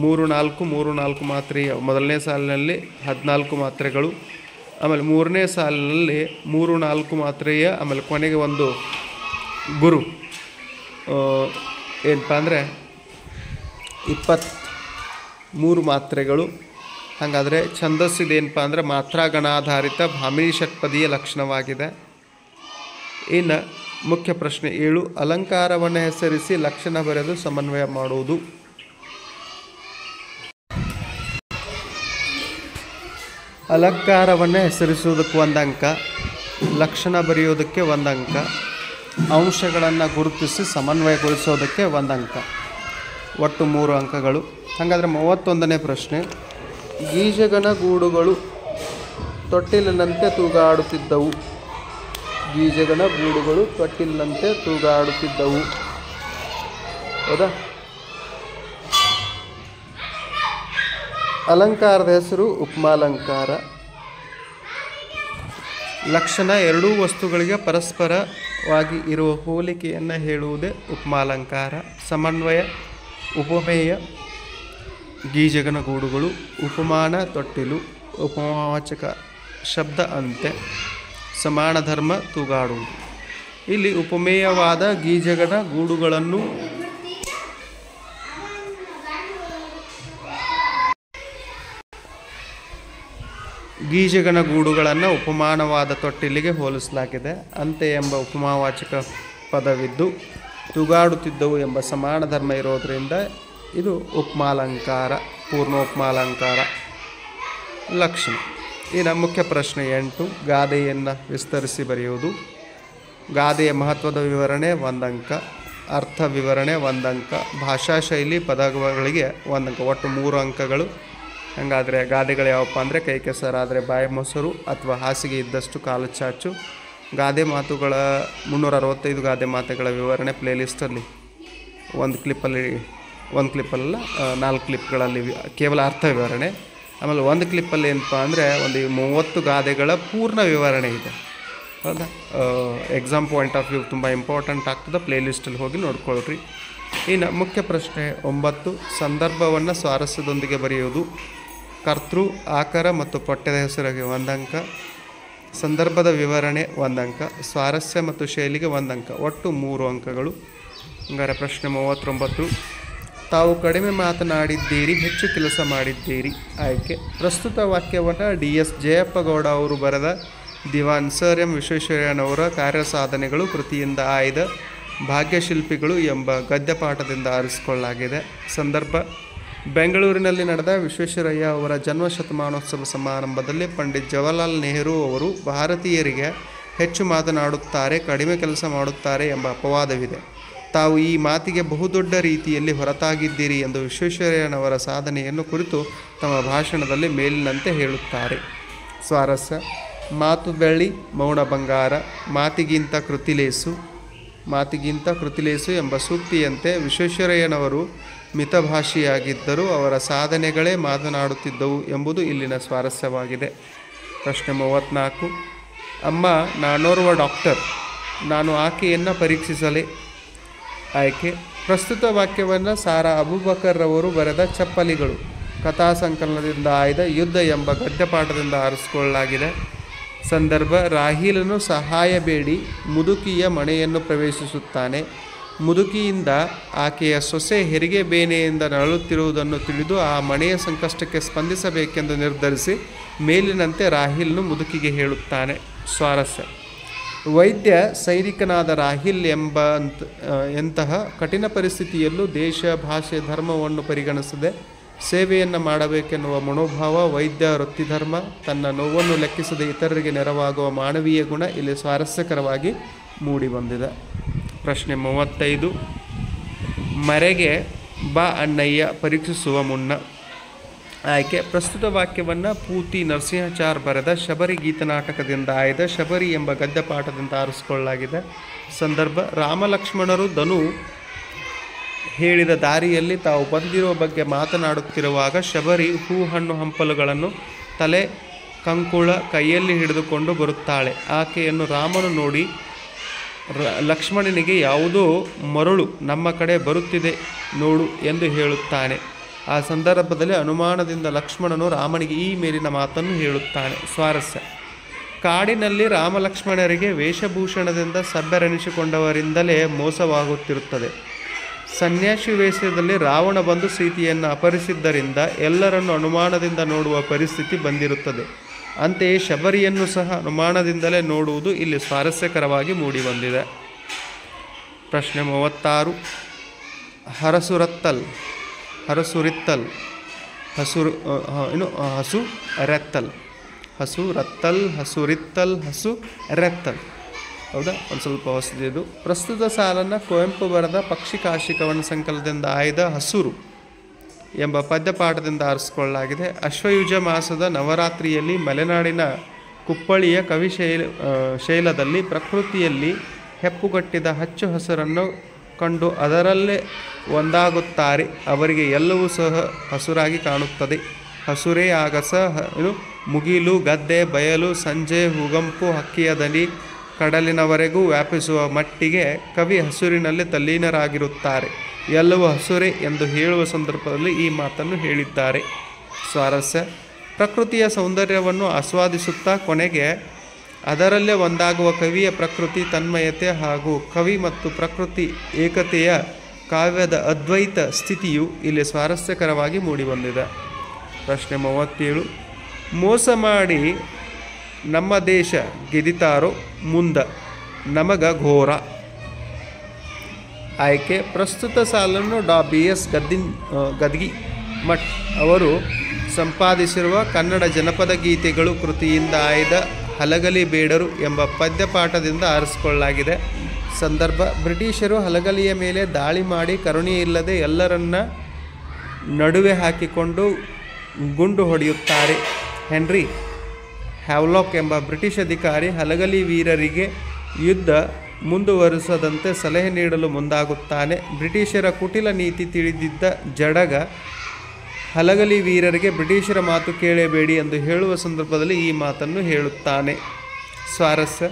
3-4 ಮಾತ್ರೆಯ ಮೊದಲನೇ ಸಾಲಿನಲ್ಲಿ 14 ಮಾತ್ರೆಗಳು. ಆಮೇಲೆ 3ನೇ ಸಾಲಿನಲ್ಲಿ 3-4 ಮಾತ್ರೆಯ ಆಮೇಲೆ ಕೊನೆಗೆ ಒಂದು ಗುರು ಏನಪ್ಪ ಅಂದರೆ 23 ಮಾತ್ರೆಗಳು. ಹಾಗಾದರೆ ಛಂದಸ್ಸಿದೇನಪ್ಪ ಅಂದರೆ ಮಾತ್ರಾ ಗಣಾಧಾರಿತ ಭಾಮಿನಿ ಷಟ್ಪದಿಯ ಲಕ್ಷಣವಾಗಿದೆ. ಇನ್ನು ಮುಖ್ಯ ಪ್ರಶ್ನೆ 7. ಅಲಂಕಾರವನ್ನು ಹೆಸರಿಸಿ ಲಕ್ಷಣ ಬರೆದು ಸಮನ್ವಯ ಮಾಡುವುದು. ಅಲಂಕಾರವನ್ನು ಹೆಸರಿಸುವುದಕ್ಕೆ 1 ಅಂಕ, ಲಕ್ಷಣ ಬರೆಯೋದಕ್ಕೆ 1 ಅಂಕ, ಅಂಶಗಳನ್ನು ಗುರುತಿಸಿ ಸಮನ್ವಯಗೊಳಿಸೋದಕ್ಕೆ 1 ಅಂಕ, ಒಟ್ಟು 3 ಅಂಕಗಳು. ಹಾಗಾದರೆ 31ನೇ ಪ್ರಶ್ನೆ. ಗೀಜಗನ ಗೂಡುಗಳು ತೊಟ್ಟಿಲಿನಂತೆ ತೂಗಾಡುತ್ತಿದ್ದವು. ಗೀಜಗನ ಗೂಡುಗಳು ತೊಟ್ಟಿಲಿನಂತೆ ತೂಗಾಡುತ್ತಿದ್ದವು. ಹೌದಾ? ಅಲಂಕಾರದ ಹೆಸರು ಉಪಮಾಲಂಕಾರ. ಲಕ್ಷಣ ಎರಡೂ ವಸ್ತುಗಳಿಗೆ ಪರಸ್ಪರವಾಗಿ ಇರುವ ಹೋಲಿಕೆಯನ್ನು ಹೇಳುವುದೇ ಉಪಮಾಲಂಕಾರ. ಸಮನ್ವಯ ಉಪಮೇಯ ಗೀಜಗನ ಗೂಡುಗಳು, ಉಪಮಾನ ತೊಟ್ಟಿಲು, ಉಪಮಾವಾಚಕ ಶಬ್ದ ಅಂತೆ, ಸಮಾನ ಧರ್ಮ ತೂಗಾಡುವುದು. ಇಲ್ಲಿ ಉಪಮೇಯವಾದ ಗೀಜಗನ ಗೂಡುಗಳನ್ನು ಉಪಮಾನವಾದ ತೊಟ್ಟಿಲಿಗೆ ಹೋಲಿಸಲಾಗಿದೆ. ಅಂತೆ ಎಂಬ ಉಪಮಾವಾಚಕ ಪದವಿದ್ದು ತೂಗಾಡುತ್ತಿದ್ದವು ಎಂಬ ಸಮಾನ ಧರ್ಮ ಇರೋದರಿಂದ ಇದು ಉಪಮಾಲಂಕಾರ, ಪೂರ್ಣೋಪಮಾಲಂಕಾರ. ಲಕ್ಷಣ. ಇನ್ನು ಮುಖ್ಯ ಪ್ರಶ್ನೆ 8. ಗಾದೆಯನ್ನು ವಿಸ್ತರಿಸಿ ಬರೆಯುವುದು. ಗಾದೆಯ ಮಹತ್ವದ ವಿವರಣೆ 1 ಅಂಕ, ಅರ್ಥ ವಿವರಣೆ 1 ಅಂಕ, ಭಾಷಾ ಶೈಲಿ ಪದಗಳಿಗೆ 1 ಅಂಕ, ಒಟ್ಟು 3 ಅಂಕಗಳು. ಹಾಗಾದರೆ ಗಾದೆಗಳು ಯಾವಪ್ಪ ಅಂದರೆ ಕೈ ಕೆಸರಾದರೆ ಬಾಯಿ ಮೊಸರು ಅಥವಾ ಹಾಸಿಗೆ ಇದ್ದಷ್ಟು ಕಾಲು ಚಾಚು. ಗಾದೆ ಮಾತುಗಳ 365 ಗಾದೆ ಮಾತುಗಳ ವಿವರಣೆ ಪ್ಲೇಲಿಸ್ಟಲ್ಲಿ ಒಂದು ಕ್ಲಿಪ್ಪಲ್ಲ 4 ಕ್ಲಿಪ್ಗಳಲ್ಲಿ ಕೇವಲ ಅರ್ಥ ವಿವರಣೆ. ಆಮೇಲೆ 1 ಕ್ಲಿಪ್ಪಲ್ಲಿ ಏನಪ್ಪ ಅಂದರೆ ಒಂದು 30 ಗಾದೆಗಳ ಪೂರ್ಣ ವಿವರಣೆ ಇದೆ. ಹೌದಾ? ಎಕ್ಸಾಮ್ ಪಾಯಿಂಟ್ ಆಫ್ ವ್ಯೂ ತುಂಬ ಇಂಪಾರ್ಟೆಂಟ್ ಆಗ್ತದೆ. ಪ್ಲೇಲಿಸ್ಟಲ್ಲಿ ಹೋಗಿ ನೋಡ್ಕೊಳ್ರಿ. ಇನ್ನು ಮುಖ್ಯ ಪ್ರಶ್ನೆ 9. ಸಂದರ್ಭವನ್ನು ಸ್ವಾರಸ್ಯದೊಂದಿಗೆ ಬರೆಯುವುದು. ಕರ್ತೃ, ಆಕರ ಮತ್ತು ಪಠ್ಯದ ಹೆಸರಿಗೆ 1 ಅಂಕ, ಸಂದರ್ಭದ ವಿವರಣೆ 1 ಅಂಕ, ಸ್ವಾರಸ್ಯ ಮತ್ತು ಶೈಲಿಗೆ 1 ಅಂಕ, ಒಟ್ಟು 3 ಅಂಕಗಳು. ಹಂಗಾರೆ ಪ್ರಶ್ನೆ 39. ತಾವು ಕಡಿಮೆ ಮಾತನಾಡಿದ್ದೀರಿ, ಹೆಚ್ಚು ಕೆಲಸ ಮಾಡಿದ್ದೀರಿ. ಆಯ್ಕೆ. ಪ್ರಸ್ತುತ ವಾಕ್ಯವನ್ನು DS ಜಯಪ್ಪಗೌಡ ಅವರು ಬರೆದ ದಿವಾನ್ ಸರ್ ಎಂ ವಿಶ್ವೇಶ್ವರಯ್ಯನವರ ಕಾರ್ಯಸಾಧನೆಗಳು ಕೃತಿಯಿಂದ ಆಯ್ದ ಭಾಗ್ಯಶಿಲ್ಪಿಗಳು ಎಂಬ ಗದ್ಯಪಾಠದಿಂದ ಆರಿಸಿಕೊಳ್ಳಲಾಗಿದೆ. ಸಂದರ್ಭ: ಬೆಂಗಳೂರಿನಲ್ಲಿ ನಡೆದ ವಿಶ್ವೇಶ್ವರಯ್ಯ ಅವರ ಜನ್ಮ ಶತಮಾನೋತ್ಸವ ಸಮಾರಂಭದಲ್ಲಿ ಪಂಡಿತ್ ಜವಾಹರ್ಲಾಲ್ ನೆಹರು ಅವರು ಭಾರತೀಯರಿಗೆ ಹೆಚ್ಚು ಮಾತನಾಡುತ್ತಾರೆ, ಕಡಿಮೆ ಕೆಲಸ ಮಾಡುತ್ತಾರೆ ಎಂಬ ಅಪವಾದವಿದೆ. ತಾವು ಈ ಮಾತಿಗೆ ಬಹುದೊಡ್ಡ ರೀತಿಯಲ್ಲಿ ಹೊರತಾಗಿದ್ದೀರಿ ಎಂದು ವಿಶ್ವೇಶ್ವರಯ್ಯನವರ ಸಾಧನೆಯನ್ನು ಕುರಿತು ತಮ್ಮ ಭಾಷಣದಲ್ಲಿ ಮೇಲಿನಂತೆ ಹೇಳುತ್ತಾರೆ. ಸ್ವಾರಸ್ಯ: ಮಾತು ಬೆಳ್ಳಿ, ಮೌನ ಬಂಗಾರ, ಮಾತಿಗಿಂತ ಕೃತಿಲೇಸು ಎಂಬ ಸೂಕ್ತಿಯಂತೆ ವಿಶ್ವೇಶ್ವರಯ್ಯನವರು ಮಿತಭಾಷಿಯಾಗಿದ್ದರೂ ಅವರ ಸಾಧನೆಗಳೇ ಮಾತನಾಡುತ್ತಿದ್ದವು ಎಂಬುದು ಇಲ್ಲಿನ ಸ್ವಾರಸ್ಯವಾಗಿದೆ. ಪ್ರಶ್ನೆ 34. ಅಮ್ಮ, ನಾನೋರ್ವ ಡಾಕ್ಟರ್, ನಾನು ಆಕೆಯನ್ನು ಪರೀಕ್ಷಿಸಲೇ. ಆಯ್ಕೆ. ಪ್ರಸ್ತುತ ವಾಕ್ಯವನ್ನು ಸಾರಾ ಅಬೂಬಕರ್ ಅವರು ಬರೆದ ಚಪ್ಪಲಿಗಳು ಕಥಾ ಸಂಕಲನದಿಂದ ಆಯ್ದ ಯುದ್ಧ ಎಂಬ ಗದ್ಯಪಾಠದಿಂದ ಆರಿಸಿಕೊಳ್ಳಲಾಗಿದೆ. ಸಂದರ್ಭ: ರಾಹೀಲನು ಸಹಾಯ ಬೇಡಿ ಮುದುಕಿಯ ಮನೆಯನ್ನು ಪ್ರವೇಶಿಸುತ್ತಾನೆ. ಮುದುಕಿಯಿಂದ ಆಕೆಯ ಸೊಸೆ ಹೆರಿಗೆ ಬೇನೆಯಿಂದ ನರಳುತ್ತಿರುವುದನ್ನು ತಿಳಿದು ಆ ಮನೆಯ ಸಂಕಷ್ಟಕ್ಕೆ ಸ್ಪಂದಿಸಬೇಕೆಂದು ನಿರ್ಧರಿಸಿ ಮೇಲಿನಂತೆ ರಾಹೀಲನು ಮುದುಕಿಗೆ ಹೇಳುತ್ತಾನೆ. ಸ್ವಾರಸ್ಯ: ವೈದ್ಯ ಸೈನಿಕನಾದ ರಾಹೀಲ್ ಎಂತಹ ಕಠಿಣ ಪರಿಸ್ಥಿತಿಯಲ್ಲೂ ದೇಶ, ಭಾಷೆ, ಧರ್ಮವನ್ನು ಪರಿಗಣಿಸದೆ ಸೇವೆಯನ್ನು ಮಾಡಬೇಕೆನ್ನುವ ಮನೋಭಾವ, ವೈದ್ಯ ವೃತ್ತಿಧರ್ಮ, ತನ್ನ ನೋವನ್ನು ಲೆಕ್ಕಿಸದೆ ಇತರರಿಗೆ ನೆರವಾಗುವ ಮಾನವೀಯ ಗುಣ ಇಲ್ಲಿ ಸ್ವಾರಸ್ಯಕರವಾಗಿ ಮೂಡಿಬಂದಿದೆ. ಪ್ರಶ್ನೆ 35. ಮರೆಗೆ ಬಾ ಅಣ್ಣಯ್ಯ ಪರೀಕ್ಷಿಸುವ ಮುನ್ನ. ಆಯ್ಕೆ. ಪ್ರಸ್ತುತ ವಾಕ್ಯವನ್ನು ಪೂತಿ ನರಸಿಂಹಾಚಾರ್ ಬರೆದ ಶಬರಿ ಗೀತನಾಟಕದಿಂದ ಆಯ್ದ ಶಬರಿ ಎಂಬ ಗದ್ಯಪಾಠದಿಂದ ಆರಿಸಿಕೊಳ್ಳಲಾಗಿದೆ. ಸಂದರ್ಭ: ರಾಮಲಕ್ಷ್ಮಣರು ಧನು ಹೇಳಿದ ದಾರಿಯಲ್ಲಿ ತಾವು ಬಂದಿರುವ ಬಗ್ಗೆ ಮಾತನಾಡುತ್ತಿರುವಾಗ ಶಬರಿ ಹೂ, ಹಣ್ಣು, ಹಂಪಲುಗಳನ್ನು ತಲೆ ಕಂಕುಳ ಕೈಯಲ್ಲಿ ಹಿಡಿದುಕೊಂಡು ಬರುತ್ತಾಳೆ. ಆಕೆಯನ್ನು ರಾಮನು ನೋಡಿ ಲಕ್ಷ್ಮಣನಿಗೆ ಯಾವುದೋ ಮರಳು ನಮ್ಮ ಕಡೆ ಬರುತ್ತಿದೆ ನೋಡು ಎಂದು ಹೇಳುತ್ತಾನೆ. ಆ ಸಂದರ್ಭದಲ್ಲಿ ಅನುಮಾನದಿಂದ ಲಕ್ಷ್ಮಣನು ರಾಮನಿಗೆ ಈ ಮೇಲಿನ ಮಾತನ್ನು ಹೇಳುತ್ತಾನೆ. ಸ್ವಾರಸ್ಯ: ಕಾಡಿನಲ್ಲಿ ರಾಮಲಕ್ಷ್ಮಣರಿಗೆ ವೇಷಭೂಷಣದಿಂದ ಸಭ್ಯರೆನಿಸಿಕೊಂಡವರಿಂದಲೇ ಮೋಸವಾಗುತ್ತಿರುತ್ತದೆ. ಸನ್ಯಾಸಿ ವೇಷದಲ್ಲಿ ರಾವಣ ಬಂದು ಸೀತೆಯನ್ನು ಅಪಹರಿಸಿದ್ದರಿಂದ ಎಲ್ಲರನ್ನು ಅನುಮಾನದಿಂದ ನೋಡುವ ಪರಿಸ್ಥಿತಿ ಬಂದಿರುತ್ತದೆ. ಅಂತೆಯೇ ಶಬರಿಯನ್ನು ಸಹ ಅನುಮಾನದಿಂದಲೇ ನೋಡುವುದು ಇಲ್ಲಿ ಸ್ವಾರಸ್ಯಕರವಾಗಿ ಮೂಡಿಬಂದಿದೆ. ಪ್ರಶ್ನೆ 36. ಹರಸುರಿತ್ತಲ್ ಹಸುರೆತ್ತಲ್. ಹೌದಾ? ಒಂದು ಸ್ವಲ್ಪ ಹೊಸದಿದು. ಪ್ರಸ್ತುತ ಸಾಲನ್ನು ಕುವೆಂಪು ಬರೆದ ಪಕ್ಷಿ ಕಾಶಿ ಕವನ ಸಂಕಲನದಿಂದ ಆಯ್ದ ಹಸುರು ಎಂಬ ಪದ್ಯಪಾಠದಿಂದ ಆರಿಸಿಕೊಳ್ಳಲಾಗಿದೆ. ಅಶ್ವಯುಜ ಮಾಸದ ನವರಾತ್ರಿಯಲ್ಲಿ ಮಲೆನಾಡಿನ ಕುಪ್ಪಳಿಯ ಶೈಲದಲ್ಲಿ ಪ್ರಕೃತಿಯಲ್ಲಿ ಹೆಪ್ಪುಗಟ್ಟಿದ ಹಚ್ಚು ಹಸುರನ್ನು ಕಂಡು ಅದರಲ್ಲೇ ಒಂದಾಗುತ್ತಾರೆ. ಅವರಿಗೆ ಎಲ್ಲವೂ ಸಹ ಹಸುರಾಗಿ ಕಾಣುತ್ತದೆ. ಹಸುರೇ ಆಗಸ, ಮುಗಿಲು, ಗದ್ದೆ, ಬಯಲು, ಸಂಜೆ, ಹೂಗಂಪು, ಹಕ್ಕಿಯ ದನಿ ಕಡಲಿನವರೆಗೂ ವ್ಯಾಪಿಸುವ ಮಟ್ಟಿಗೆ ಕವಿ ಹಸುರಿನಲ್ಲಿ ತಲ್ಲೀನರಾಗಿರುತ್ತಾರೆ. ಎಲ್ಲವೂ ಹಸುರೇ ಎಂದು ಹೇಳುವ ಸಂದರ್ಭದಲ್ಲಿ ಈ ಮಾತನ್ನು ಹೇಳಿದ್ದಾರೆ. ಸ್ವಾರಸ್ಯ: ಪ್ರಕೃತಿಯ ಸೌಂದರ್ಯವನ್ನು ಆಸ್ವಾದಿಸುತ್ತಾ ಕೊನೆಗೆ ಅದರಲ್ಲೇ ಒಂದಾಗುವ ಕವಿಯ ಪ್ರಕೃತಿ ತನ್ಮಯತೆ ಹಾಗೂ ಕವಿ ಮತ್ತು ಪ್ರಕೃತಿ ಏಕತೆಯ ಕಾವ್ಯದ ಅದ್ವೈತ ಸ್ಥಿತಿಯು ಇಲ್ಲಿ ಸ್ವಾರಸ್ಯಕರವಾಗಿ ಮೂಡಿಬಂದಿದೆ. ಪ್ರಶ್ನೆ 37. ಮೋಸ ಮಾಡಿ ನಮ್ಮ ದೇಶ ಗೆದಿತಾರೋ ಮುಂದ ನಮಗ ಘೋರ. ಆಯ್ಕೆ: ಪ್ರಸ್ತುತ ಸಾಲನ್ನು ಡಾ.ಬಿ.ಎಸ್. ಗದ್ಗಿಮಠ್ ಅವರು ಸಂಪಾದಿಸಿರುವ ಕನ್ನಡ ಜನಪದ ಗೀತೆಗಳು ಕೃತಿಯಿಂದ ಆಯ್ದ ಹಲಗಲಿ ಬೇಡರು ಎಂಬ ಪದ್ಯಪಾಠದಿಂದ ಆರಿಸಿಕೊಳ್ಳಲಾಗಿದೆ. ಸಂದರ್ಭ: ಬ್ರಿಟಿಷರು ಹಲಗಲಿಯ ಮೇಲೆ ದಾಳಿ ಮಾಡಿ ಕರುಣೆಯಿಲ್ಲದೆ ಎಲ್ಲರನ್ನ ನಡುವೆ ಹಾಕಿಕೊಂಡು ಗುಂಡು ಹೊಡೆಯುತ್ತಾರೆ. ಹೆನ್ರಿ ಹ್ಯಾವ್ಲಾಕ್ ಎಂಬ ಬ್ರಿಟಿಷ್ ಅಧಿಕಾರಿ ಹಲಗಲಿ ವೀರರಿಗೆ ಯುದ್ಧ ಮುಂದುವರಿಸದಂತೆ ಸಲಹೆ ನೀಡಲು ಮುಂದಾಗುತ್ತಾನೆ. ಬ್ರಿಟಿಷರ ಕುಟಿಲ ನೀತಿ ತಿಳಿದಿದ್ದ ಜಡಗ ಹಲಗಲಿ ವೀರರಿಗೆ ಬ್ರಿಟಿಷರ ಮಾತು ಕೇಳಬೇಡಿ ಎಂದು ಹೇಳುವ ಸಂದರ್ಭದಲ್ಲಿ ಈ ಮಾತನ್ನು ಹೇಳುತ್ತಾನೆ. ಸ್ವಾರಸ್ಯ: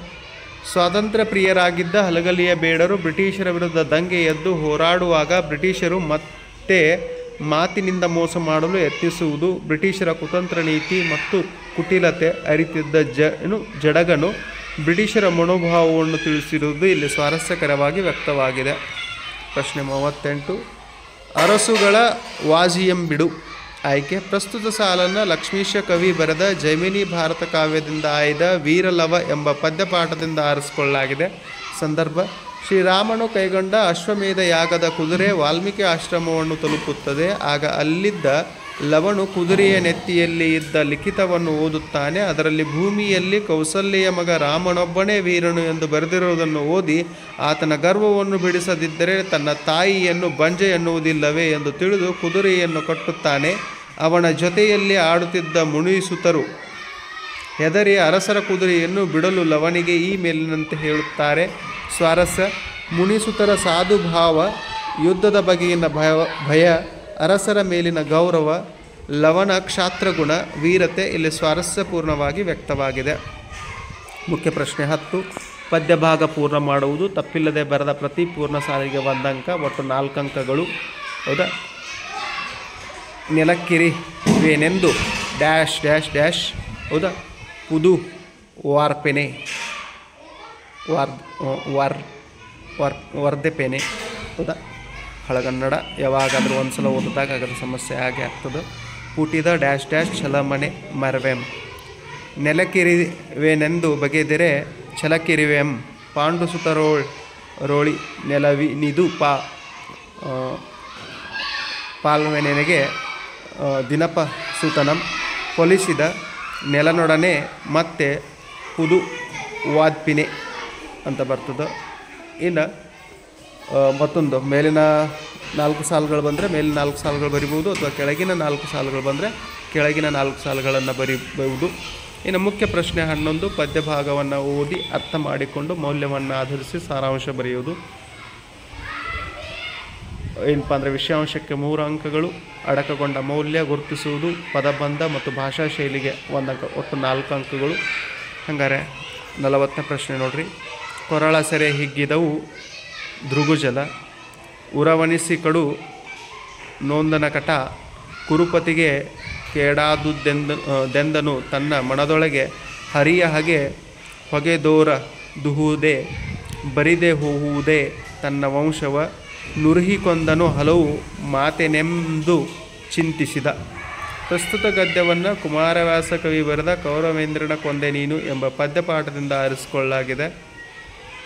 ಸ್ವಾತಂತ್ರ್ಯ ಪ್ರಿಯರಾಗಿದ್ದ ಹಲಗಲಿಯ ಬೇಡರು ಬ್ರಿಟಿಷರ ವಿರುದ್ಧ ದಂಗೆ ಎದ್ದು ಹೋರಾಡುವಾಗ ಬ್ರಿಟಿಷರು ಮತ್ತೆ ಮಾತಿನಿಂದ ಮೋಸ ಮಾಡಲು ಯತ್ನಿಸುವುದು ಬ್ರಿಟಿಷರ ಕುತಂತ್ರ ನೀತಿ ಮತ್ತು ಕುಟಿಲತೆ ಅರಿತಿದ್ದ ಜಡಗನು ಬ್ರಿಟಿಷರ ಮನೋಭಾವವನ್ನು ತಿಳಿಸಿರುವುದು ಇಲ್ಲಿ ಸ್ವಾರಸ್ಯಕರವಾಗಿ ವ್ಯಕ್ತವಾಗಿದೆ. ಪ್ರಶ್ನೆ 38. ಅರಸುಗಳ ವಾಜಿಯಂಬಿಡು. ಆಯ್ಕೆ: ಪ್ರಸ್ತುತ ಸಾಲನ್ನು ಲಕ್ಷ್ಮೀಶ ಕವಿ ಬರೆದ ಜೈಮಿನಿ ಭಾರತ ಕಾವ್ಯದಿಂದ ಆಯ್ದ ವೀರಲವ ಎಂಬ ಪದ್ಯಪಾಠದಿಂದ ಆರಿಸಿಕೊಳ್ಳಲಾಗಿದೆ. ಸಂದರ್ಭ: ಶ್ರೀರಾಮನು ಕೈಗೊಂಡ ಅಶ್ವಮೇಧ ಯಾಗದ ಕುದುರೆ ವಾಲ್ಮೀಕಿ ಆಶ್ರಮವನ್ನು ತಲುಪುತ್ತದೆ. ಆಗ ಅಲ್ಲಿದ್ದ ಲವನು ಕುದುರೆಯ ನೆತ್ತಿಯಲ್ಲಿ ಇದ್ದ ಲಿಖಿತವನ್ನು ಓದುತ್ತಾನೆ. ಅದರಲ್ಲಿ ಭೂಮಿಯಲ್ಲಿ ಕೌಸಲ್ಯೆಯ ಮಗ ರಾಮನೊಬ್ಬನೇ ವೀರನು ಎಂದು ಬರೆದಿರುವುದನ್ನು ಓದಿ ಆತನ ಗರ್ವವನ್ನು ಬಿಡಿಸದಿದ್ದರೆ ತನ್ನ ತಾಯಿಯನ್ನು ಬಂಜೆ ಎನ್ನುವುದಿಲ್ಲವೇ ಎಂದು ತಿಳಿದು ಕುದುರೆಯನ್ನು ಕಟ್ಟುತ್ತಾನೆ. ಅವನ ಜೊತೆಯಲ್ಲಿ ಆಡುತ್ತಿದ್ದ ಮುನಿಸುತರು ಹೆದರಿ ಅರಸರ ಕುದುರೆಯನ್ನು ಬಿಡಲು ಲವನಿಗೆ ಈ ಮೇಲಿನಂತೆ ಹೇಳುತ್ತಾರೆ. ಸ್ವಾರಸ್ಯ: ಮುನಿಸುತರ ಸಾಧುಭಾವ, ಯುದ್ಧದ ಬಗೆಗಿನ ಭಯ, ಅರಸರ ಮೇಲಿನ ಗೌರವ, ಲವನ ಕ್ಷಾತ್ರಗುಣ, ವೀರತೆ ಇಲ್ಲಿ ಸ್ವಾರಸ್ಯಪೂರ್ಣವಾಗಿ ವ್ಯಕ್ತವಾಗಿದೆ. ಮುಖ್ಯ ಪ್ರಶ್ನೆ 10. ಪದ್ಯಭಾಗ ಪೂರ್ಣ ಮಾಡುವುದು. ತಪ್ಪಿಲ್ಲದೆ ಬರೆದ ಪ್ರತಿ ಪೂರ್ಣ ಸಾಲಿಗೆ 1 ಅಂಕ, ಒಟ್ಟು 4 ಅಂಕಗಳು. ಹೌದಾ? ನೆಲಕ್ಕಿರಿವೆನೆಂದು ಡ್ಯಾಶ್ ಡ್ಯಾಶ್ ಡ್ಯಾಶ್. ಹೌದಾ? ಪುದು ವಾರ್ಪೆನೆ ವರ್ಧೆಪೆನೆ. ಹೌದಾ? ಹಳಗನ್ನಡ ಯಾವಾಗಾದರೂ ಒಂದು ಸಲ ಓದಿದಾಗ ಅದರ ಸಮಸ್ಯೆ ಹಾಗೆ ಆಗ್ತದೆ. ಪುಟಿದ ಡ್ಯಾಶ್ ಡ್ಯಾಶ್ ಛಲಮನೆ ಮರವೆಂ. ನೆಲಕ್ಕಿರಿವೆನೆಂದು ಬಗೆದರೆ ಛಲಕ್ಕಿರಿವೆಂ. ಪಾಂಡು ಸುತರೋಳಿ ನೆಲವಿನಿದು ಪಾಲ್ವೆನೆಗೆ ದಿನಪ ಸುತನಂ. ಹೊಲಿಸಿದ ನೆಲನೊಡನೆ ಮತ್ತೆ ಪುದು ವಾದ್ಪಿನೆ ಅಂತ ಬರ್ತದೆ. ಇನ್ನು ಮತ್ತೊಂದು ಮೇಲಿನ 4 ಸಾಲುಗಳು ಬಂದರೆ ಮೇಲಿನ 4 ಸಾಲುಗಳು ಬರಿಬೋದು, ಅಥವಾ ಕೆಳಗಿನ 4 ಸಾಲುಗಳು ಬಂದರೆ ಕೆಳಗಿನ 4 ಸಾಲುಗಳನ್ನು ಬರಿಬಹುದು. ಇನ್ನು ಮುಖ್ಯ ಪ್ರಶ್ನೆ 11. ಪದ್ಯಭಾಗವನ್ನು ಓದಿ ಅರ್ಥ ಮಾಡಿಕೊಂಡು ಮೌಲ್ಯವನ್ನು ಆಧರಿಸಿ ಸಾರಾಂಶ ಬರೆಯುವುದು. ಏನಪ್ಪ ಅಂದರೆ ವಿಷಯಾಂಶಕ್ಕೆ 3 ಅಂಕಗಳು, ಅಡಕಗೊಂಡ ಮೌಲ್ಯ ಗುರುತಿಸುವುದು, ಪದಬಂಧ ಮತ್ತು ಭಾಷಾ ಶೈಲಿಗೆ 1 ಅಂಕ, ಒಟ್ಟು 4 ಅಂಕಗಳು. ಹಂಗಾರೆ 40ನೇ ಪ್ರಶ್ನೆ ನೋಡ್ರಿ. ಕೊರಳ ಸೆರೆ ಹಿಗ್ಗಿದವು ಧೃಗುಜಲ, ಉರವಣಿಸಿ ಕಡು ನೋಂದನ ಕಟ, ಕುರುಪತಿಗೆ ಕೇಡಾದುದೆಂದನು ತನ್ನ ಮನದೊಳಗೆ, ಹರಿಯ ಹಗೆ ಹೊಗೆದೋರ ದುಹುದೇ ಬರಿದೆ ಹೋಗುವುದೇ ತನ್ನ ವಂಶವ, ನುರುಹಿಕೊಂದನು ಹಲವು ಮಾತೆನೆಂದು ಚಿಂತಿಸಿದ. ಪ್ರಸ್ತುತ ಗದ್ಯವನ್ನು ಕುಮಾರವ್ಯಾಸ ಕವಿ ಬರೆದ ಕೌರವೇಂದ್ರನ ಕೊಂದೆ ನೀನು ಎಂಬ ಪದ್ಯಪಾಠದಿಂದ ಆರಿಸಿಕೊಳ್ಳಲಾಗಿದೆ.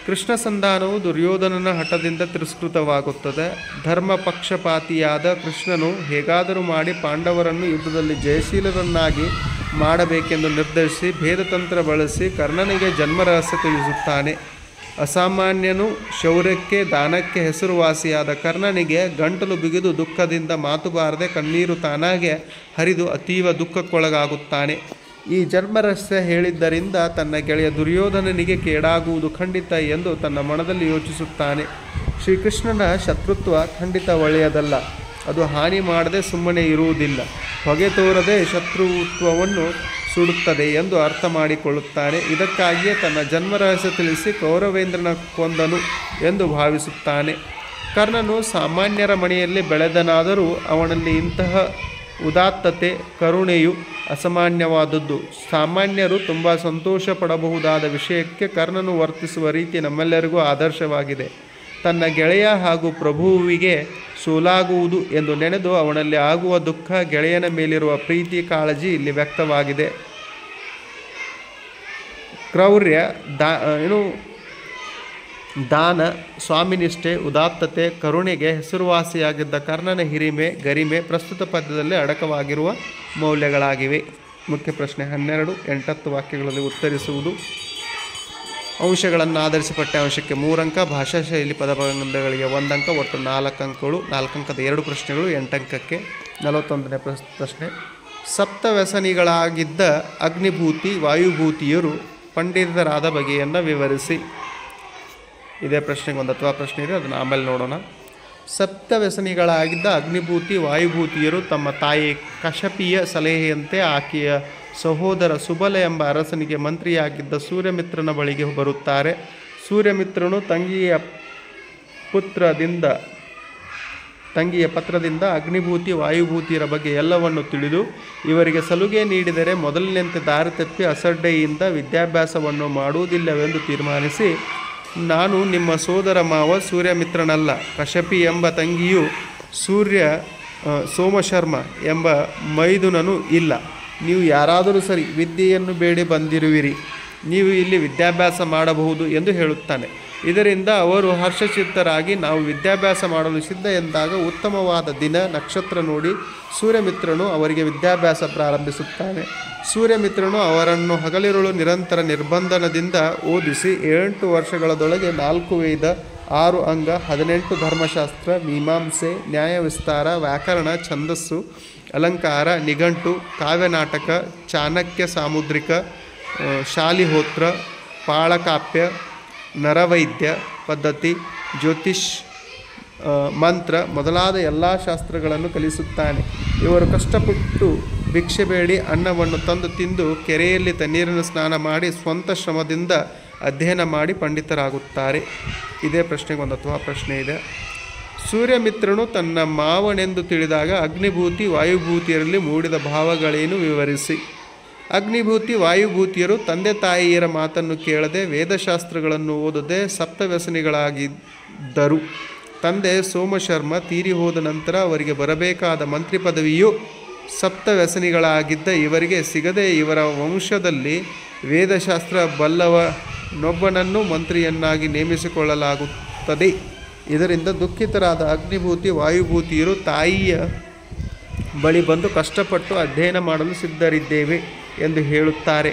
ಕೃಷ್ಣ ಸಂಧಾನವು ದುರ್ಯೋಧನನ ಹಠದಿಂದ ತಿರಸ್ಕೃತವಾಗುತ್ತದೆ. ಧರ್ಮ ಪಕ್ಷಪಾತಿಯಾದ ಕೃಷ್ಣನು ಹೇಗಾದರೂ ಮಾಡಿ ಪಾಂಡವರನ್ನು ಯುದ್ಧದಲ್ಲಿ ಜಯಶೀಲರನ್ನಾಗಿ ಮಾಡಬೇಕೆಂದು ನಿರ್ಧರಿಸಿ ಭೇದತಂತ್ರ ಬಳಸಿ ಕರ್ಣನಿಗೆ ಜನ್ಮರಹಸ್ಯ ತಿಳಿಸುತ್ತಾನೆ. ಅಸಾಮಾನ್ಯನು, ಶೌರ್ಯಕ್ಕೆ ದಾನಕ್ಕೆ ಹೆಸರುವಾಸಿಯಾದ ಕರ್ಣನಿಗೆ ಗಂಟಲು ಬಿಗಿದು ದುಃಖದಿಂದ ಮಾತು ಬಾರದೆ ಕಣ್ಣೀರು ತಾನಾಗೆ ಹರಿದು ಅತೀವ ದುಃಖಕ್ಕೊಳಗಾಗುತ್ತಾನೆ. ಈ ಜನ್ಮರಹಸ್ಯ ಹೇಳಿದ್ದರಿಂದ ತನ್ನ ಗೆಳೆಯ ದುರ್ಯೋಧನನಿಗೆ ಕೇಡಾಗುವುದು ಖಂಡಿತ ಎಂದು ತನ್ನ ಮನದಲ್ಲಿ ಯೋಚಿಸುತ್ತಾನೆ. ಶ್ರೀಕೃಷ್ಣನ ಶತ್ರುತ್ವ ಖಂಡಿತ ಒಳ್ಳೆಯದಲ್ಲ. ಅದು ಹಾನಿ ಮಾಡದೆ ಸುಮ್ಮನೆ ಇರುವುದಿಲ್ಲ, ಹೊಗೆ ತೋರದೆ ಶತ್ರುತ್ವವನ್ನು ಸುಡುತ್ತದೆ ಎಂದು ಅರ್ಥ ಮಾಡಿಕೊಳ್ಳುತ್ತಾನೆ. ಇದಕ್ಕಾಗಿಯೇ ತನ್ನ ಜನ್ಮರಹಸ್ಯ ತಿಳಿಸಿ ಕೌರವೇಂದ್ರನ ಕೊಂದನು ಎಂದು ಭಾವಿಸುತ್ತಾನೆ. ಕರ್ಣನು ಸಾಮಾನ್ಯರ ಮನೆಯಲ್ಲಿ ಬೆಳೆದನಾದರೂ ಅವನಲ್ಲಿ ಇಂತಹ ಉದಾತ್ತತೆ, ಕರುಣೆಯು ಅಸಾಮಾನ್ಯವಾದದ್ದು. ಸಾಮಾನ್ಯರು ತುಂಬ ಸಂತೋಷ ಪಡಬಹುದಾದ ವಿಷಯಕ್ಕೆ ಕರ್ಣನು ವರ್ತಿಸುವ ರೀತಿ ನಮ್ಮೆಲ್ಲರಿಗೂ ಆದರ್ಶವಾಗಿದೆ. ತನ್ನ ಗೆಳೆಯ ಹಾಗೂ ಪ್ರಭುವಿಗೆ ಸೋಲಾಗುವುದು ಎಂದು ನೆನೆದು ಅವನಲ್ಲಿ ಆಗುವ ದುಃಖ, ಗೆಳೆಯನ ಮೇಲಿರುವ ಪ್ರೀತಿ, ಕಾಳಜಿ ಇಲ್ಲಿ ವ್ಯಕ್ತವಾಗಿದೆ. ಕ್ರೌರ್ಯ, ದಾನ, ಸ್ವಾಮಿನಿಷ್ಠೆ, ಉದಾತ್ತತೆ, ಕರುಣೆಗೆ ಹೆಸರುವಾಸಿಯಾಗಿದ್ದ ಕರ್ಣನ ಹಿರಿಮೆ, ಗರಿಮೆ ಪ್ರಸ್ತುತ ಪದ್ಯದಲ್ಲಿ ಅಡಕವಾಗಿರುವ ಮೌಲ್ಯಗಳಾಗಿವೆ. ಮುಖ್ಯ ಪ್ರಶ್ನೆ 12. 8 ವಾಕ್ಯಗಳಲ್ಲಿ ಉತ್ತರಿಸುವುದು. ಅಂಶಗಳನ್ನು ಆಧರಿಸಿ ಪಠ್ಯಾಂಶಕ್ಕೆ 3 ಅಂಕ, ಭಾಷಾ ಶೈಲಿ ಪದಬಂಧಗಳಿಗೆ 1 ಅಂಕ, ಒಟ್ಟು 4 ಅಂಕಗಳು. 4 ಅಂಕದ 2 ಪ್ರಶ್ನೆಗಳು 8 ಅಂಕಕ್ಕೆ. 41ನೇ ಪ್ರಶ್ನೆ. ಸಪ್ತವ್ಯಸನಿಗಳಾಗಿದ್ದ ಅಗ್ನಿಭೂತಿ, ವಾಯುಭೂತಿಯರು ಪಂಡಿತರಾದ ಬಗೆಯನ್ನು ವಿವರಿಸಿ. ಇದೇ ಪ್ರಶ್ನೆಗೆ ಒಂದು ಅಥವಾ ಪ್ರಶ್ನೆ ಇದೆ, ಅದನ್ನು ಆಮೇಲೆ ನೋಡೋಣ. ಸಪ್ತವ್ಯಸನಿಗಳಾಗಿದ್ದ ಅಗ್ನಿಭೂತಿ, ವಾಯುಭೂತಿಯರು ತಮ್ಮ ತಾಯಿ ಕಶಪಿಯ ಸಲಹೆಯಂತೆ ಆಕೆಯ ಸಹೋದರ ಸುಬಲ ಎಂಬ ಅರಸನಿಗೆ ಮಂತ್ರಿಯಾಗಿದ್ದ ಸೂರ್ಯಮಿತ್ರನ ಬಳಿಗೆ ಬರುತ್ತಾರೆ. ಸೂರ್ಯಮಿತ್ರನು ತಂಗಿಯ ಪತ್ರದಿಂದ ಅಗ್ನಿಭೂತಿ, ವಾಯುಭೂತಿಯರ ಬಗ್ಗೆ ಎಲ್ಲವನ್ನು ತಿಳಿದು ಇವರಿಗೆ ಸಲುಗೆ ನೀಡಿದರೆ ಮೊದಲಿನಂತೆ ದಾರಿ ತಪ್ಪಿ ಅಸಡ್ಡೆಯಿಂದ ವಿದ್ಯಾಭ್ಯಾಸವನ್ನು ಮಾಡುವುದಿಲ್ಲವೆಂದು ತೀರ್ಮಾನಿಸಿ, ನಾನು ನಿಮ್ಮ ಸೋದರ ಮಾವ ಸೂರ್ಯಮಿತ್ರನಲ್ಲ, ಕಶಪಿ ಎಂಬ ತಂಗಿಯು ಸೋಮಶರ್ಮ ಎಂಬ ಮೈದುನನು ಇಲ್ಲ. ನೀವು ಯಾರಾದರೂ ಸರಿ ವಿದ್ಯೆಯನ್ನು ಬೇಡಿ ಬಂದಿರುವಿರಿ, ನೀವು ಇಲ್ಲಿ ವಿದ್ಯಾಭ್ಯಾಸ ಮಾಡಬಹುದು ಎಂದು ಹೇಳುತ್ತಾನೆ. ಇದರಿಂದ ಅವರು ಹರ್ಷಚಿತ್ತರಾಗಿ ನಾವು ವಿದ್ಯಾಭ್ಯಾಸ ಮಾಡಲು ಸಿದ್ಧ ಎಂದಾಗ ಉತ್ತಮವಾದ ದಿನ, ನಕ್ಷತ್ರ ನೋಡಿ ಸೂರ್ಯಮಿತ್ರನು ಅವರಿಗೆ ವಿದ್ಯಾಭ್ಯಾಸ ಪ್ರಾರಂಭಿಸುತ್ತಾನೆ. ಸೂರ್ಯಮಿತ್ರನು ಅವರನ್ನು ಹಗಲಿರುಳು ನಿರಂತರ ನಿರ್ಬಂಧನದಿಂದ ಓದಿಸಿ 8 ವರ್ಷಗಳದೊಳಗೆ 4 ವೇದ, 6 ಅಂಗ, 18 ಧರ್ಮಶಾಸ್ತ್ರ, ಮೀಮಾಂಸೆ, ನ್ಯಾಯವಿಸ್ತಾರ, ವ್ಯಾಕರಣ, ಛಂದಸ್ಸು, ಅಲಂಕಾರ, ನಿಘಂಟು, ಕಾವ್ಯನಾಟಕ, ಚಾಣಕ್ಯ ಸಾಮುದ್ರಿಕ, ಶಾಲಿಹೋತ್ರ, ಪಾಳಕಾಪ್ಯ, ನರವೈದ್ಯ ಪದ್ಧತಿ, ಜ್ಯೋತಿಷ್, ಮಂತ್ರ ಮೊದಲಾದ ಎಲ್ಲ ಶಾಸ್ತ್ರಗಳನ್ನು ಕಲಿಸುತ್ತಾನೆ. ಇವರು ಕಷ್ಟಪಟ್ಟು ಭಿಕ್ಷೆ ಬೇಡಿ ಅನ್ನವನ್ನು ತಂದು ತಿಂದು ಕೆರೆಯಲ್ಲಿ ತಣ್ಣೀರನ್ನು ಸ್ನಾನ ಮಾಡಿ ಸ್ವಂತ ಶ್ರಮದಿಂದ ಅಧ್ಯಯನ ಮಾಡಿ ಪಂಡಿತರಾಗುತ್ತಾರೆ. ಇದೇ ಪ್ರಶ್ನೆಗೆ ಒಂದು ಅಥವಾ ಪ್ರಶ್ನೆ ಇದೆ. ಸೂರ್ಯಮಿತ್ರನು ತನ್ನ ಮಾವನೆಂದು ತಿಳಿದಾಗ ಅಗ್ನಿಭೂತಿ, ವಾಯುಭೂತಿಯರಲ್ಲಿ ಮೂಡಿದ ಭಾವಗಳೇನು ವಿವರಿಸಿ. ಅಗ್ನಿಭೂತಿ, ವಾಯುಭೂತಿಯರು ತಂದೆ ತಾಯಿಯರ ಮಾತನ್ನು ಕೇಳದೆ ವೇದಶಾಸ್ತ್ರಗಳನ್ನು ಓದದೆ ಸಪ್ತವ್ಯಸನಿಗಳಾಗಿದ್ದರು. ತಂದೆ ಸೋಮಶರ್ಮ ತೀರಿ ಹೋದ ನಂತರ ಅವರಿಗೆ ಬರಬೇಕಾದ ಮಂತ್ರಿ ಪದವಿಯು ಸಪ್ತವ್ಯಸನಿಗಳಾಗಿದ್ದ ಇವರಿಗೆ ಸಿಗದೆ ಇವರ ವಂಶದಲ್ಲಿ ವೇದಶಾಸ್ತ್ರ ಬಲ್ಲವನೊಬ್ಬನನ್ನು ಮಂತ್ರಿಯನ್ನಾಗಿ ನೇಮಿಸಿಕೊಳ್ಳಲಾಗುತ್ತದೆ. ಇದರಿಂದ ದುಃಖಿತರಾದ ಅಗ್ನಿಭೂತಿ, ವಾಯುಭೂತಿಯರು ತಾಯಿಯ ಬಳಿ ಬಂದು ಕಷ್ಟಪಟ್ಟು ಅಧ್ಯಯನ ಮಾಡಲು ಸಿದ್ಧರಿದ್ದೇವೆ ಎಂದು ಹೇಳುತ್ತಾರೆ.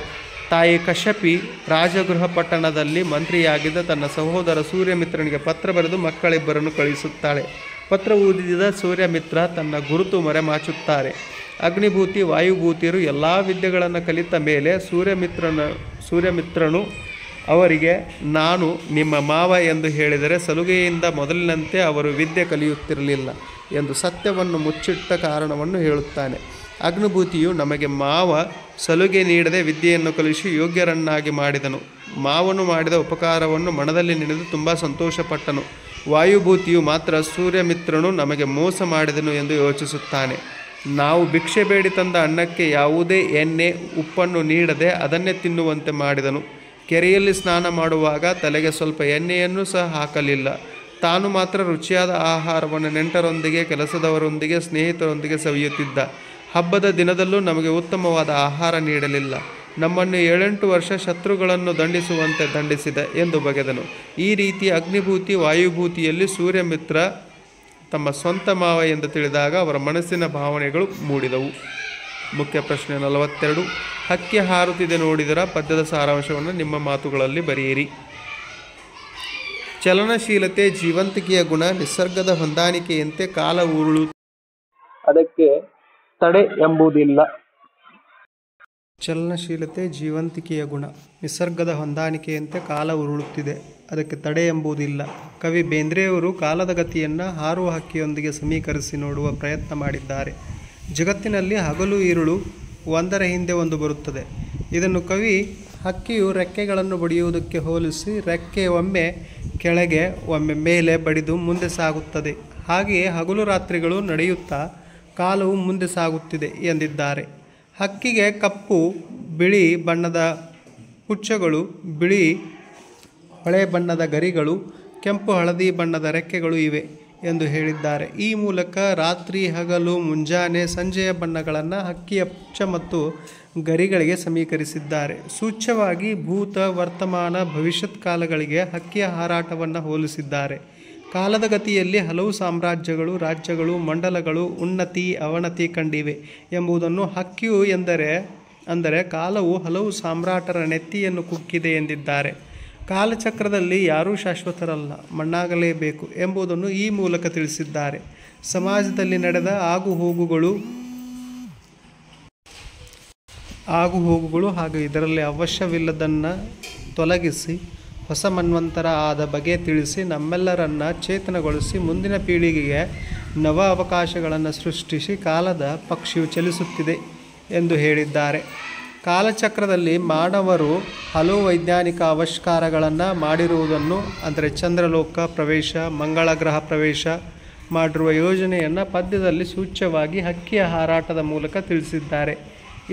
ತಾಯಿ ಕಶಪಿ ರಾಜಗೃಹ ಪಟ್ಟಣದಲ್ಲಿ ಮಂತ್ರಿಯಾಗಿದ್ದ ತನ್ನ ಸಹೋದರ ಸೂರ್ಯಮಿತ್ರನಿಗೆ ಪತ್ರ ಬರೆದು ಮಕ್ಕಳಿಬ್ಬರನ್ನು ಕಳುಹಿಸುತ್ತಾಳೆ. ಪತ್ರ ಓದಿದ ಸೂರ್ಯಮಿತ್ರ ತನ್ನ ಗುರುತು ಮರೆಮಾಚುತ್ತಾರೆ. ಅಗ್ನಿಭೂತಿ, ವಾಯುಭೂತಿಯರು ಎಲ್ಲ ವಿದ್ಯೆಗಳನ್ನು ಕಲಿತ ಮೇಲೆ ಸೂರ್ಯಮಿತ್ರನು ಅವರಿಗೆ ನಾನು ನಿಮ್ಮ ಮಾವ ಎಂದು ಹೇಳಿದರೆ ಸಲುಗೆಯಿಂದ ಮೊದಲಿನಂತೆ ಅವರು ವಿದ್ಯೆ ಕಲಿಯುತ್ತಿರಲಿಲ್ಲ ಎಂದು ಸತ್ಯವನ್ನು ಮುಚ್ಚಿಟ್ಟ ಕಾರಣವನ್ನು ಹೇಳುತ್ತಾನೆ. ಅಗ್ನಿಭೂತಿಯು ನಮಗೆ ಮಾವ ಸಲುಗೆ ನೀಡದೆ ವಿದ್ಯೆಯನ್ನು ಕಲಿಸಿ ಯೋಗ್ಯರನ್ನಾಗಿ ಮಾಡಿದನು. ಮಾವನು ಮಾಡಿದ ಉಪಕಾರವನ್ನು ಮನದಲ್ಲಿ ನೆನೆದು ತುಂಬ ಸಂತೋಷಪಟ್ಟನು. ವಾಯುಭೂತಿಯು ಮಾತ್ರ ಸೂರ್ಯಮಿತ್ರನು ನಮಗೆ ಮೋಸ ಮಾಡಿದನು ಎಂದು ಯೋಚಿಸುತ್ತಾನೆ. ನಾವು ಭಿಕ್ಷೆ ಬೇಡಿ ತಂದ ಅನ್ನಕ್ಕೆ ಯಾವುದೇ ಎಣ್ಣೆ, ಉಪ್ಪನ್ನು ನೀಡದೆ ಅದನ್ನೇ ತಿನ್ನುವಂತೆ ಮಾಡಿದನು. ಕೆರೆಯಲ್ಲಿ ಸ್ನಾನ ಮಾಡುವಾಗ ತಲೆಗೆ ಸ್ವಲ್ಪ ಎಣ್ಣೆಯನ್ನು ಸಹ ಹಾಕಲಿಲ್ಲ. ತಾನು ಮಾತ್ರ ರುಚಿಯಾದ ಆಹಾರವನ್ನು ನೆಂಟರೊಂದಿಗೆ, ಕೆಲಸದವರೊಂದಿಗೆ, ಸ್ನೇಹಿತರೊಂದಿಗೆ ಸವಿಯುತ್ತಿದ್ದ. ಹಬ್ಬದ ದಿನದಲ್ಲೂ ನಮಗೆ ಉತ್ತಮವಾದ ಆಹಾರ ನೀಡಲಿಲ್ಲ. ನಮ್ಮನ್ನು 7-8 ವರ್ಷ ಶತ್ರುಗಳನ್ನು ದಂಡಿಸುವಂತೆ ದಂಡಿಸಿದ ಎಂದು ಬಗೆದನು. ಈ ರೀತಿ ಅಗ್ನಿಭೂತಿ ವಾಯುಭೂತಿಯಲ್ಲಿ ಸೂರ್ಯಮಿತ್ರ ತಮ್ಮ ಸ್ವಂತ ಮಾವ ಎಂದು ತಿಳಿದಾಗ ಅವರ ಮನಸ್ಸಿನ ಭಾವನೆಗಳು ಮೂಡಿದವು. ಮುಖ್ಯ ಪ್ರಶ್ನೆ 42. ಹಕ್ಕಿ ಹಾರುತ್ತಿದೆ ನೋಡಿದರ ಪದ್ಯದ ಸಾರಾಂಶವನ್ನು ನಿಮ್ಮ ಮಾತುಗಳಲ್ಲಿ ಬರೆಯಿರಿ. ಚಲನಶೀಲತೆ ಜೀವಂತಿಕೆಯ ಗುಣ, ನಿಸರ್ಗದ ಹೊಂದಾಣಿಕೆಯಂತೆ ಕಾಲ ಉರುಳು, ಅದಕ್ಕೆ ತಡೆ ಎಂಬುದಿಲ್ಲ. ಚಲನಶೀಲತೆ ಜೀವಂತಿಕೆಯ ಗುಣ, ನಿಸರ್ಗದ ಹೊಂದಾಣಿಕೆಯಂತೆ ಕಾಲ ಉರುಳುತ್ತಿದೆ, ಅದಕ್ಕೆ ತಡೆ ಎಂಬುದಿಲ್ಲ. ಕವಿ ಬೇಂದ್ರೆಯವರು ಕಾಲದ ಗತಿಯನ್ನು ಹಾರುವ ಹಕ್ಕಿಯೊಂದಿಗೆ ಸಮೀಕರಿಸಿ ನೋಡುವ ಪ್ರಯತ್ನ ಮಾಡಿದ್ದಾರೆ. ಜಗತ್ತಿನಲ್ಲಿ ಹಗಲು ഇരുಳು ಒಂದರ ಹಿಂದೆ ಒಂದು ಬರುತ್ತದೆ. ಇದನ್ನು ಕವಿ ಹಕ್ಕಿಯು ರೆಕ್ಕೆಗಳನ್ನು ಬಡಿಯುವುದಕ್ಕೆ ಹೋಲಿಸಿ ರೆಕ್ಕೆ ಒಮ್ಮೆ ಕೆಳಗೆ ಒಮ್ಮೆ ಮೇಲೆ ಬಡಿದು ಮುಂದೆ ಸಾಗುತ್ತದೆ, ಹಾಗೆಯೇ ಹಗಲು ರಾತ್ರಿಗಳು ನಡೆಯುತ್ತಾ ಕಾಲವು ಮುಂದೆ ಸಾಗುತ್ತಿದೆ ಎಂದಿದ್ದಾರೆ. ಹಕ್ಕಿಗೆ ಕಪ್ಪು ಬಿಳಿ ಬಣ್ಣದ ಪುಚ್ಚಗಳು, ಬಿಳಿ ಹೊಳೆ ಬಣ್ಣದ ಗರಿಗಳು, ಕೆಂಪು ಹಳದಿ ಬಣ್ಣದ ರೆಕ್ಕೆಗಳು ಇವೆ ಎಂದು ಹೇಳಿದ್ದಾರೆ. ಈ ಮೂಲಕ ರಾತ್ರಿ ಹಗಲು ಮುಂಜಾನೆ ಸಂಜೆಯ ಬಣ್ಣಗಳನ್ನು ಹಕ್ಕಿಯ ಪುಚ್ಚ ಮತ್ತು ಗರಿಗಳಿಗೆ ಸಮೀಕರಿಸಿದ್ದಾರೆ. ಸೂಚ್ಯವಾಗಿ ಭೂತ ವರ್ತಮಾನ ಭವಿಷ್ಯತ್ ಕಾಲಗಳಿಗೆ ಹಕ್ಕಿಯ ಹಾರಾಟವನ್ನು ಹೋಲಿಸಿದ್ದಾರೆ. ಕಾಲದ ಗತಿಯಲ್ಲಿ ಹಲವು ಸಾಮ್ರಾಜ್ಯಗಳು, ರಾಜ್ಯಗಳು, ಮಂಡಲಗಳು ಉನ್ನತಿ ಅವನತಿ ಕಂಡಿವೆ ಎಂಬುದನ್ನು ಹಕ್ಕಿಯು ಅಂದರೆ ಕಾಲವು ಹಲವು ಸಾಮ್ರಾಟರ ನೆತ್ತಿಯನ್ನು ಕುಕ್ಕಿದೆ ಎಂದಿದ್ದಾರೆ. ಕಾಲಚಕ್ರದಲ್ಲಿ ಯಾರೂ ಶಾಶ್ವತರಲ್ಲ, ಮಣ್ಣಾಗಲೇಬೇಕು ಎಂಬುದನ್ನು ಈ ಮೂಲಕ ತಿಳಿಸಿದ್ದಾರೆ. ಸಮಾಜದಲ್ಲಿ ನಡೆದ ಆಗುಹೋಗುಗಳು ಹಾಗೂ ಇದರಲ್ಲಿ ಅವಶ್ಯವಿಲ್ಲದನ್ನು ತೊಲಗಿಸಿ ಹೊಸ ಮನ್ವಂತರ ಆದ ಬಗೆ ತಿಳಿಸಿ ನಮ್ಮೆಲ್ಲರನ್ನ ಚೇತನಗೊಳಿಸಿ ಮುಂದಿನ ಪೀಳಿಗೆಗೆ ನವ ಅವಕಾಶಗಳನ್ನು ಸೃಷ್ಟಿಸಿ ಕಾಲದ ಪಕ್ಷಿಯು ಚಲಿಸುತ್ತಿದೆ ಎಂದು ಹೇಳಿದ್ದಾರೆ. ಕಾಲಚಕ್ರದಲ್ಲಿ ಮಾನವರು ಹಲವು ವೈಜ್ಞಾನಿಕ ಆವಿಷ್ಕಾರಗಳನ್ನು ಮಾಡಿರುವುದನ್ನು, ಅಂದರೆ ಚಂದ್ರಲೋಕ ಪ್ರವೇಶ, ಮಂಗಳ ಗ್ರಹ ಪ್ರವೇಶ ಮಾಡಿರುವ ಯೋಜನೆಯನ್ನು ಪದ್ಯದಲ್ಲಿ ಸೂಚ್ಯವಾಗಿ ಹಕ್ಕಿಯ ಹಾರಾಟದ ಮೂಲಕ ತಿಳಿಸಿದ್ದಾರೆ.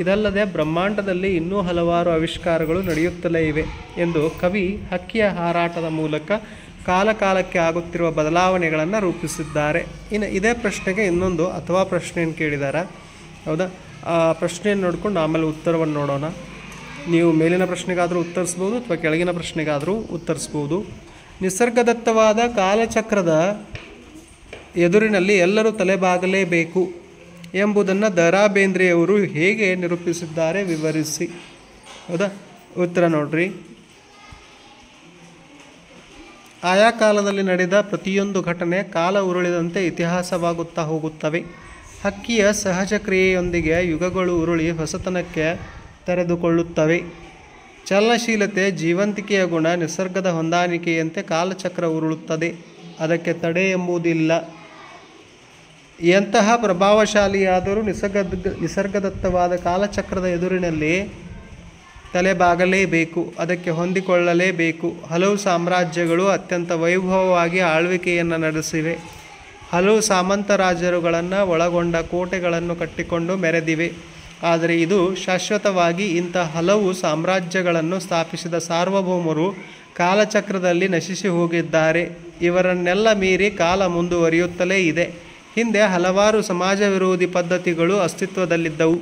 ಇದಲ್ಲದೆ ಬ್ರಹ್ಮಾಂಡದಲ್ಲಿ ಇನ್ನೂ ಹಲವಾರು ಆವಿಷ್ಕಾರಗಳು ನಡೆಯುತ್ತಲೇ ಇವೆ ಎಂದು ಕವಿ ಹಕ್ಕಿಯ ಹಾರಾಟದ ಮೂಲಕ ಕಾಲಕಾಲಕ್ಕೆ ಆಗುತ್ತಿರುವ ಬದಲಾವಣೆಗಳನ್ನು ರೂಪಿಸಿದ್ದಾರೆ. ಇನ್ನು ಇದೇ ಪ್ರಶ್ನೆಗೆ ಇನ್ನೊಂದು ಅಥವಾ ಪ್ರಶ್ನೆಯನ್ನು ಕೇಳಿದ್ದಾರೆ, ಹೌದಾ? ಆ ಪ್ರಶ್ನೆಯನ್ನು ನೋಡಿಕೊಂಡು ಆಮೇಲೆ ಉತ್ತರವನ್ನು ನೋಡೋಣ. ನೀವು ಮೇಲಿನ ಪ್ರಶ್ನೆಗಾದರೂ ಉತ್ತರಿಸ್ಬೋದು ಅಥವಾ ಕೆಳಗಿನ ಪ್ರಶ್ನೆಗಾದರೂ ಉತ್ತರಿಸ್ಬೋದು. ನಿಸರ್ಗದತ್ತವಾದ ಕಾಲಚಕ್ರದ ಎದುರಿನಲ್ಲಿ ಎಲ್ಲರೂ ತಲೆಬಾಗಲೇಬೇಕು ಎಂಬುದನ್ನು ದ ರಾ ಬೇಂದ್ರೆಯವರು ಹೇಗೆ ನಿರೂಪಿಸಿದ್ದಾರೆ ವಿವರಿಸಿ. ಹೌದಾ? ಉತ್ತರ ನೋಡ್ರಿ. ಆಯಾ ಕಾಲದಲ್ಲಿ ನಡೆದ ಪ್ರತಿಯೊಂದು ಘಟನೆ ಕಾಲ ಉರುಳಿದಂತೆ ಇತಿಹಾಸವಾಗುತ್ತಾ ಹೋಗುತ್ತವೆ. ಹಕ್ಕಿಯ ಸಹಜ ಕ್ರಿಯೆಯೊಂದಿಗೆ ಯುಗಗಳು ಉರುಳಿ ಹೊಸತನಕ್ಕೆ ತೆರೆದುಕೊಳ್ಳುತ್ತವೆ. ಚಲನಶೀಲತೆ ಜೀವಂತಿಕೆಯ ಗುಣ, ನಿಸರ್ಗದ ಹೊಂದಾಣಿಕೆಯಂತೆ ಕಾಲಚಕ್ರ ಉರುಳುತ್ತದೆ, ಅದಕ್ಕೆ ತಡೆ ಎಂಬುದಿಲ್ಲ. ಎಂತಹ ಪ್ರಭಾವಶಾಲಿಯಾದರೂ ನಿಸರ್ಗದತ್ತವಾದ ಕಾಲಚಕ್ರದ ಎದುರಿನಲ್ಲಿ ತಲೆಬಾಗಲೇಬೇಕು, ಅದಕ್ಕೆ ಹೊಂದಿಕೊಳ್ಳಲೇಬೇಕು. ಹಲವು ಸಾಮ್ರಾಜ್ಯಗಳು ಅತ್ಯಂತ ವೈಭವವಾಗಿ ಆಳ್ವಿಕೆಯನ್ನು ನಡೆಸಿವೆ. ಹಲವು ಸಾಮಂತ ರಾಜರುಗಳನ್ನು ಒಳಗೊಂಡ ಕೋಟೆಗಳನ್ನು ಕಟ್ಟಿಕೊಂಡು ಮೆರೆದಿವೆ. ಆದರೆ ಇದು ಶಾಶ್ವತವಾಗಿ ಇಂಥ ಹಲವು ಸಾಮ್ರಾಜ್ಯಗಳನ್ನು ಸ್ಥಾಪಿಸಿದ ಸಾರ್ವಭೌಮರು ಕಾಲಚಕ್ರದಲ್ಲಿ ನಶಿಸಿ ಹೋಗಿದ್ದಾರೆ. ಇವರನ್ನೆಲ್ಲ ಮೀರಿ ಕಾಲ ಮುಂದುವರಿಯುತ್ತಲೇ ಇದೆ. ಹಿಂದೆ ಹಲವಾರು ಸಮಾಜ ವಿರೋಧಿ ಪದ್ಧತಿಗಳು ಅಸ್ತಿತ್ವದಲ್ಲಿದ್ದವು.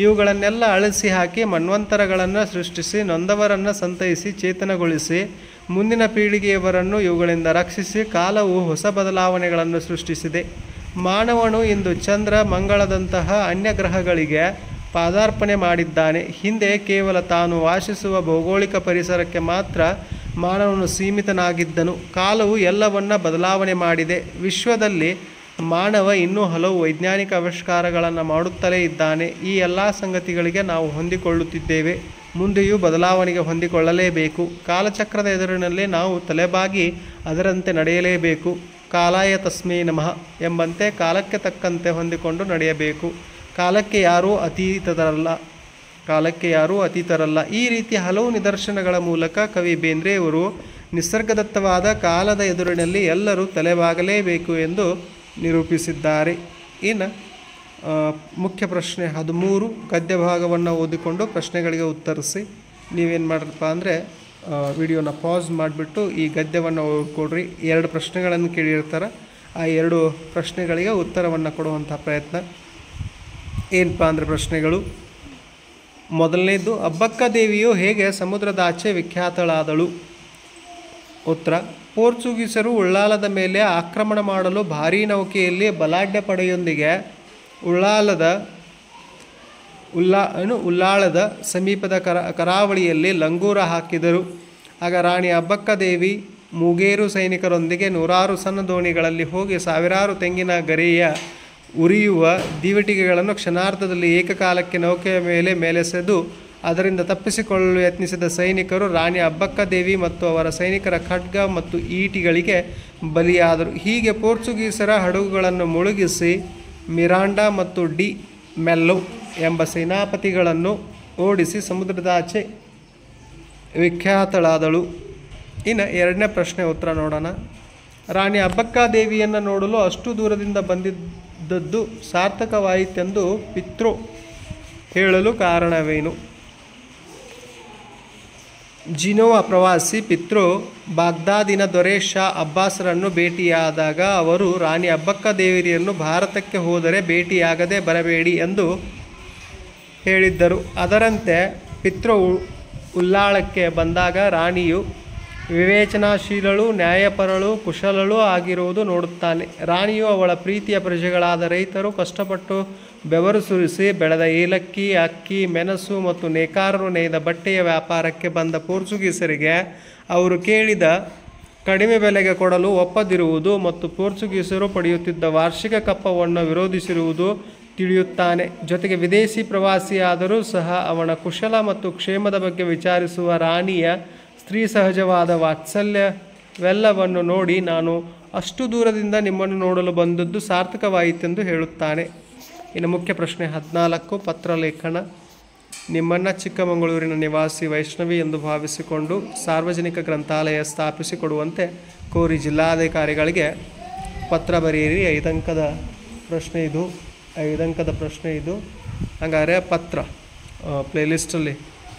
ಇವುಗಳನ್ನೆಲ್ಲ ಅಳಿಸಿ ಹಾಕಿ ಮನ್ವಂತರಗಳನ್ನು ಸೃಷ್ಟಿಸಿ ನೊಂದವರನ್ನು ಸಂತೈಸಿ ಚೇತನಗೊಳಿಸಿ ಮುಂದಿನ ಪೀಳಿಗೆಯವರನ್ನು ಇವುಗಳಿಂದ ರಕ್ಷಿಸಿ ಕಾಲವು ಹೊಸ ಬದಲಾವಣೆಗಳನ್ನು ಸೃಷ್ಟಿಸಿದೆ. ಮಾನವನು ಇಂದು ಚಂದ್ರ ಮಂಗಳದಂತಹ ಅನ್ಯ ಗ್ರಹಗಳಿಗೆ ಪಾದಾರ್ಪಣೆ ಮಾಡಿದ್ದಾನೆ. ಹಿಂದೆ ಕೇವಲ ತಾನು ವಾಸಿಸುವ ಭೌಗೋಳಿಕ ಪರಿಸರಕ್ಕೆ ಮಾತ್ರ ಮಾನವನು ಸೀಮಿತನಾಗಿದ್ದನು. ಕಾಲವು ಎಲ್ಲವನ್ನ ಬದಲಾವಣೆ ಮಾಡಿದೆ. ವಿಶ್ವದಲ್ಲಿ ಮಾನವ ಇನ್ನೂ ಹಲವು ವೈಜ್ಞಾನಿಕ ಆವಿಷ್ಕಾರಗಳನ್ನು ಮಾಡುತ್ತಲೇ ಇದ್ದಾನೆ. ಈ ಎಲ್ಲ ಸಂಗತಿಗಳಿಗೆ ನಾವು ಹೊಂದಿಕೊಳ್ಳುತ್ತಿದ್ದೇವೆ. ಮುಂದೆಯೂ ಬದಲಾವಣೆಗೆ ಹೊಂದಿಕೊಳ್ಳಲೇಬೇಕು. ಕಾಲಚಕ್ರದ ಎದುರಿನಲ್ಲಿ ನಾವು ತಲೆಬಾಗಿ ಅದರಂತೆ ನಡೆಯಲೇಬೇಕು. ಕಾಲಾಯ ತಸ್ಮೈ ನಮಃ ಎಂಬಂತೆ ಕಾಲಕ್ಕೆ ತಕ್ಕಂತೆ ಹೊಂದಿಕೊಂಡು ನಡೆಯಬೇಕು. ಕಾಲಕ್ಕೆ ಯಾರೂ ಅತೀತರಲ್ಲ. ಈ ರೀತಿ ಹಲವು ನಿದರ್ಶನಗಳ ಮೂಲಕ ಕವಿ ಬೇಂದ್ರೆಯವರು ನಿಸರ್ಗದತ್ತವಾದ ಕಾಲದ ಎದುರಿನಲ್ಲಿ ಎಲ್ಲರೂ ತಲೆಬಾಗಲೇಬೇಕು ಎಂದು ನಿರೂಪಿಸಿದ್ದಾರೆ. ಇನ್ನು ಮುಖ್ಯ ಪ್ರಶ್ನೆ 13 ಗದ್ಯ ಭಾಗವನ್ನು ಓದಿಕೊಂಡು ಪ್ರಶ್ನೆಗಳಿಗೆ ಉತ್ತರಿಸಿ. ನೀವೇನು ಮಾಡ್ರಪ್ಪ ಅಂದರೆ ವಿಡಿಯೋನ ಪಾಸ್ ಮಾಡಿಬಿಟ್ಟು ಈ ಗದ್ಯವನ್ನು ಓದ್ಕೊಡ್ರಿ. 2 ಪ್ರಶ್ನೆಗಳನ್ನು ಕೇಳಿರ್ತಾರೆ. ಆ 2 ಪ್ರಶ್ನೆಗಳಿಗೆ ಉತ್ತರವನ್ನು ಕೊಡುವಂಥ ಪ್ರಯತ್ನ. ಏನಪ್ಪ ಅಂದರೆ ಪ್ರಶ್ನೆಗಳು: ಮೊದಲನೇದು, ಅಬ್ಬಕ್ಕ ದೇವಿಯು ಹೇಗೆ ಸಮುದ್ರದಾಚೆ ವಿಖ್ಯಾತಳಾದಳು? ಉತ್ತರ, ಪೋರ್ಚುಗೀಸರು ಉಳ್ಳಾಲದ ಮೇಲೆ ಆಕ್ರಮಣ ಮಾಡಲು ಭಾರೀ ನೌಕೆಯಲ್ಲಿ ಬಲಾಢ್ಯ ಪಡೆಯೊಂದಿಗೆ ಉಳ್ಳಾಳದ ಸಮೀಪದ ಕರಾವಳಿಯಲ್ಲಿ ಲಂಗೂರ ಹಾಕಿದರು. ಆಗ ರಾಣಿ ಅಬ್ಬಕ್ಕ ದೇವಿ ಮೂಗೇರು ಸೈನಿಕರೊಂದಿಗೆ ನೂರಾರು ಸಣ್ಣ ದೋಣಿಗಳಲ್ಲಿ ಹೋಗಿ ಸಾವಿರಾರು ತೆಂಗಿನ ಗರಿಯ ಉರಿಯುವ ದಿವಟಿಗೆಗಳನ್ನು ಕ್ಷಣಾರ್ಧದಲ್ಲಿ ಏಕಕಾಲಕ್ಕೆ ನೌಕೆಯ ಮೇಲೆಸೆದು ಅದರಿಂದ ತಪ್ಪಿಸಿಕೊಳ್ಳಲು ಯತ್ನಿಸಿದ ಸೈನಿಕರು ರಾಣಿ ಅಬ್ಬಕ್ಕ ದೇವಿ ಮತ್ತು ಅವರ ಸೈನಿಕರ ಖಡ್ಗ ಮತ್ತು ಈಟಿಗಳಿಗೆ ಬಲಿಯಾದರು. ಹೀಗೆ ಪೋರ್ಚುಗೀಸರ ಹಡಗುಗಳನ್ನು ಮುಳುಗಿಸಿ ಮಿರಾಂಡಾ ಮತ್ತು ಡಿ ಮೆಲ್ಲೋ ಎಂಬ ಸೇನಾಪತಿಗಳನ್ನು ಓಡಿಸಿ ಸಮುದ್ರದಾಚೆ ವಿಖ್ಯಾತಳಾದಳು. ಇನ್ನು ಎರಡನೇ ಪ್ರಶ್ನೆ ಉತ್ತರ ನೋಡೋಣ. ರಾಣಿ ಅಬ್ಬಕ್ಕ ದೇವಿಯನ್ನು ನೋಡಲು ಅಷ್ಟು ದೂರದಿಂದ ಬಂದಿದ್ದದ್ದು ಸಾರ್ಥಕವಾಯಿತೆಂದು ಪಿತ್ರೋ ಹೇಳಲು ಕಾರಣವೇನು? ಜಿನೋವಾ ಪ್ರವಾಸಿ ಪಿತ್ರೋ ಬಾಗ್ದಾದಿನ ದೊರೆ ಶಾ ಅಬ್ಬಾಸರನ್ನು ಭೇಟಿಯಾದಾಗ ಅವರು ರಾಣಿ ಅಬ್ಬಕ್ಕ ದೇವಿಯನ್ನು ಭಾರತಕ್ಕೆ ಹೋದರೆ ಭೇಟಿಯಾಗದೆ ಬರಬೇಡಿ ಎಂದು ಹೇಳಿದ್ದರು. ಅದರಂತೆ ಪಿತ್ರೋ ಉಳ್ಳಾಳಕ್ಕೆ ಬಂದಾಗ ರಾಣಿಯು ವಿವೇಚನಾಶೀಲಳು, ನ್ಯಾಯಪರಳು, ಕುಶಲಳು ಆಗಿರುವುದು ನೋಡುತ್ತಾನೆ. ರಾಣಿಯು ಅವಳ ಪ್ರೀತಿಯ ಪ್ರಜೆಗಳಾದ ರೈತರು ಕಷ್ಟಪಟ್ಟು ಬೆವರು ಸುರಿಸಿ ಬೆಳೆದ ಏಲಕ್ಕಿ, ಅಕ್ಕಿ, ಮೆಣಸು ಮತ್ತು ನೇಕಾರರು ನೇಯ್ದ ಬಟ್ಟೆಯ ವ್ಯಾಪಾರಕ್ಕೆ ಬಂದ ಪೋರ್ಚುಗೀಸರಿಗೆ ಅವರು ಕೇಳಿದ ಕಡಿಮೆ ಬೆಲೆಗೆ ಕೊಡಲು ಒಪ್ಪದಿರುವುದು ಮತ್ತು ಪೋರ್ಚುಗೀಸರು ಪಡೆಯುತ್ತಿದ್ದ ವಾರ್ಷಿಕ ಕಪ್ಪವನ್ನು ವಿರೋಧಿಸಿರುವುದು ತಿಳಿಯುತ್ತಾನೆ. ಜೊತೆಗೆ ವಿದೇಶಿ ಪ್ರವಾಸಿಯಾದರೂ ಸಹ ಅವನ ಕುಶಲ ಮತ್ತು ಕ್ಷೇಮದ ಬಗ್ಗೆ ವಿಚಾರಿಸುವ ರಾಣಿಯ ಸ್ತ್ರೀ ಸಹಜವಾದ ವಾತ್ಸಲ್ಯವೆಲ್ಲವನ್ನು ನೋಡಿ ನಾನು ಅಷ್ಟು ದೂರದಿಂದ ನಿಮ್ಮನ್ನು ನೋಡಲು ಬಂದದ್ದು ಸಾರ್ಥಕವಾಯಿತೆಂದು ಹೇಳುತ್ತಾನೆ. ಇನ್ನು ಮುಖ್ಯ ಪ್ರಶ್ನೆ 14, ಪತ್ರಲೇಖನ. ನಿಮ್ಮನ್ನು ಚಿಕ್ಕಮಗಳೂರಿನ ನಿವಾಸಿ ವೈಷ್ಣವಿ ಎಂದು ಭಾವಿಸಿಕೊಂಡು ಸಾರ್ವಜನಿಕ ಗ್ರಂಥಾಲಯ ಸ್ಥಾಪಿಸಿಕೊಡುವಂತೆ ಕೋರಿ ಜಿಲ್ಲಾಧಿಕಾರಿಗಳಿಗೆ ಪತ್ರ ಬರೆಯಿರಿ. 5 ಅಂಕದ ಪ್ರಶ್ನೆ ಇದು. ಹಾಗಾದರೆ ಪತ್ರ ಪ್ಲೇಲಿಸ್ಟಲ್ಲಿ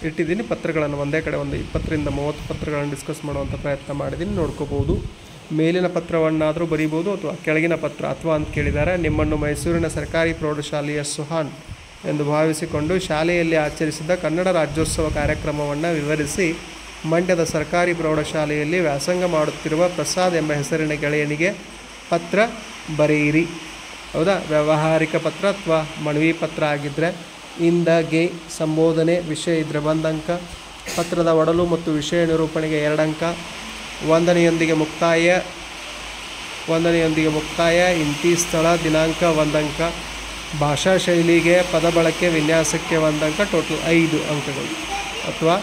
ಇಟ್ಟಿದ್ದೀನಿ. ಪತ್ರಗಳನ್ನು ಒಂದೇ ಕಡೆ ಒಂದು 20ರಿಂದ 30 ಪತ್ರಗಳನ್ನು ಡಿಸ್ಕಸ್ ಮಾಡುವಂಥ ಪ್ರಯತ್ನ ಮಾಡಿದ್ದೀನಿ, ನೋಡ್ಕೋಬೋದು. ಮೇಲಿನ ಪತ್ರವನ್ನಾದರೂ ಬರೀಬೋದು ಅಥವಾ ಕೆಳಗಿನ ಪತ್ರ ಅಥವಾ ಅಂತ ಕೇಳಿದ್ದಾರೆ. ನಿಮ್ಮನ್ನು ಮೈಸೂರಿನ ಸರ್ಕಾರಿ ಪ್ರೌಢಶಾಲೆಯ ಸುಹಾನ್ ಎಂದು ಭಾವಿಸಿಕೊಂಡು ಶಾಲೆಯಲ್ಲಿ ಆಚರಿಸಿದ ಕನ್ನಡ ರಾಜ್ಯೋತ್ಸವ ಕಾರ್ಯಕ್ರಮವನ್ನು ವಿವರಿಸಿ ಮಂಡ್ಯದ ಸರ್ಕಾರಿ ಪ್ರೌಢಶಾಲೆಯಲ್ಲಿ ವ್ಯಾಸಂಗ ಮಾಡುತ್ತಿರುವ ಪ್ರಸಾದ್ ಎಂಬ ಹೆಸರಿನ ಗೆಳೆಯನಿಗೆ ಪತ್ರ ಬರೆಯಿರಿ. ಹೌದಾ? ವ್ಯಾವಹಾರಿಕ ಪತ್ರ ಅಥವಾ ಮನವಿ ಪತ್ರ ಆಗಿದ್ದರೆ ಇಂದ ಗೆ ಸಂಬೋಧನೆ ವಿಷಯ ಇದ್ದರೆ 1 ಅಂಕ, ಪತ್ರದ ಒಡಲು ಮತ್ತು ವಿಷಯ ನಿರೂಪಣೆಗೆ 2 ಅಂಕ, ವಂದನೆಯೊಂದಿಗೆ ಮುಕ್ತಾಯ ಇಂತಿ ಸ್ಥಳ ದಿನಾಂಕ 1 ಅಂಕ, ಭಾಷಾ ಶೈಲಿಗೆ ಪದ ಬಳಕೆ ವಿನ್ಯಾಸಕ್ಕೆ 1 ಅಂಕ, ಟೋಟಲ್ 5 ಅಂಕಗಳು. ಅಥವಾ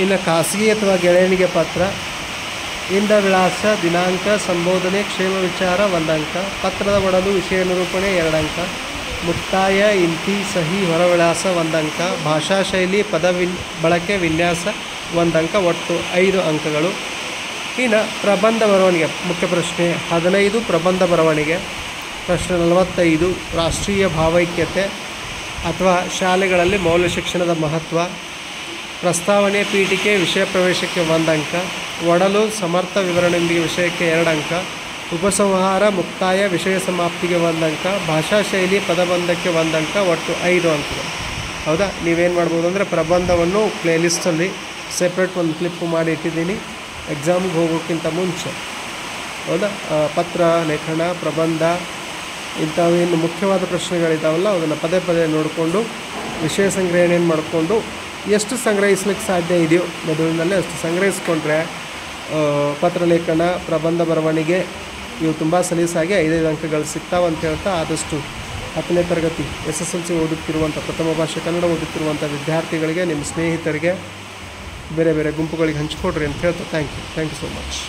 ಇನ್ನು ಖಾಸಗಿ ಅಥವಾ ಗೆಳೆಯನಿಗೆ ಪತ್ರ ಇಂದ ವಿಳಾಸ ದಿನಾಂಕ ಸಂಬೋಧನೆ ಕ್ಷೇಮ ವಿಚಾರ 1 ಅಂಕ, ಪತ್ರದ ಒಡಲು ವಿಷಯ ನಿರೂಪಣೆ 2 ಅಂಕ, ಮುಕ್ತಾಯ ಇಂತಿ ಸಹಿ ಹೊರವಿಳಾಸ 1 ಅಂಕ, ಭಾಷಾ ಶೈಲಿ ಪದ ಬಳಕೆ ವಿನ್ಯಾಸ 1 ಅಂಕ, ಒಟ್ಟು 5 ಅಂಕಗಳು. ಇನ್ನು ಪ್ರಬಂಧ ಬರವಣಿಗೆ ಮುಖ್ಯ ಪ್ರಶ್ನೆ 15 ಪ್ರಬಂಧ ಬರವಣಿಗೆ. ಪ್ರಶ್ನೆ 45 ರಾಷ್ಟ್ರೀಯ ಭಾವೈಕ್ಯತೆ ಅಥವಾ ಶಾಲೆಗಳಲ್ಲಿ ಮೌಲ್ಯ ಶಿಕ್ಷಣದ ಮಹತ್ವ. ಪ್ರಸ್ತಾವನೆ ಪೀಠಿಕೆ ವಿಷಯ ಪ್ರವೇಶಕ್ಕೆ 1 ಅಂಕ, ಒಡಲು ಸಮರ್ಥ ವಿವರಣೆಯೊಂದಿಗೆ ವಿಷಯಕ್ಕೆ 2 ಅಂಕ, ಉಪಸಂಹಾರ ಮುಕ್ತಾಯ ವಿಷಯ ಸಮಾಪ್ತಿಗೆ 1 ಅಂಕ, ಭಾಷಾ ಶೈಲಿ ಪದಬಂಧಕ್ಕೆ 1 ಅಂಕ, ಒಟ್ಟು 5 ಅಂಕಗಳು. ಹೌದಾ? ನೀವೇನು ಮಾಡ್ಬೋದು ಅಂದರೆ ಪ್ರಬಂಧವನ್ನು ಪ್ಲೇಲಿಸ್ಟಲ್ಲಿ ಸೆಪ್ರೇಟ್ ಒಂದು ಕ್ಲಿಪ್ ಮಾಡಿ ಇಟ್ಟಿದ್ದೀನಿ ಎಕ್ಸಾಮ್ಗೆ ಹೋಗೋಕ್ಕಿಂತ ಮುಂಚೆ. ಹೌದಾ? ಪತ್ರ ಲೇಖನ, ಪ್ರಬಂಧ ಇಂಥವೇನು ಮುಖ್ಯವಾದ ಪ್ರಶ್ನೆಗಳಿದ್ದಾವಲ್ಲ ಅದನ್ನು ಪದೇ ನೋಡಿಕೊಂಡು ವಿಷಯ ಸಂಗ್ರಹಣೆಯನ್ನು ಮಾಡಿಕೊಂಡು ಎಷ್ಟು ಸಂಗ್ರಹಿಸ್ಲಿಕ್ಕೆ ಸಾಧ್ಯ ಇದೆಯೋ ಮೆದುಳಿನಲ್ಲೇ ಅಷ್ಟು ಸಂಗ್ರಹಿಸ್ಕೊಂಡ್ರೆ ಪತ್ರಲೇಖನ, ಪ್ರಬಂಧ ಬರವಣಿಗೆ ಇವು ತುಂಬ ಸಲೀಸಾಗಿ 5 ಅಂಕಗಳು ಸಿಗ್ತಾವೆ ಅಂತ ಹೇಳ್ತಾ ಆದಷ್ಟು 10ನೇ ತರಗತಿ SSLC ಓದುತ್ತಿರುವಂಥ ಪ್ರಥಮ ಭಾಷೆ ಕನ್ನಡ ಓದುತ್ತಿರುವಂಥ ವಿದ್ಯಾರ್ಥಿಗಳಿಗೆ, ನಿಮ್ಮ ಸ್ನೇಹಿತರಿಗೆ, ಬೇರೆ ಗುಂಪುಗಳಿಗೆ ಹಂಚಿಕೊಡ್ರಿ ಅಂತ ಹೇಳ್ತಾ ಥ್ಯಾಂಕ್ ಯು ಸೋ ಮಚ್.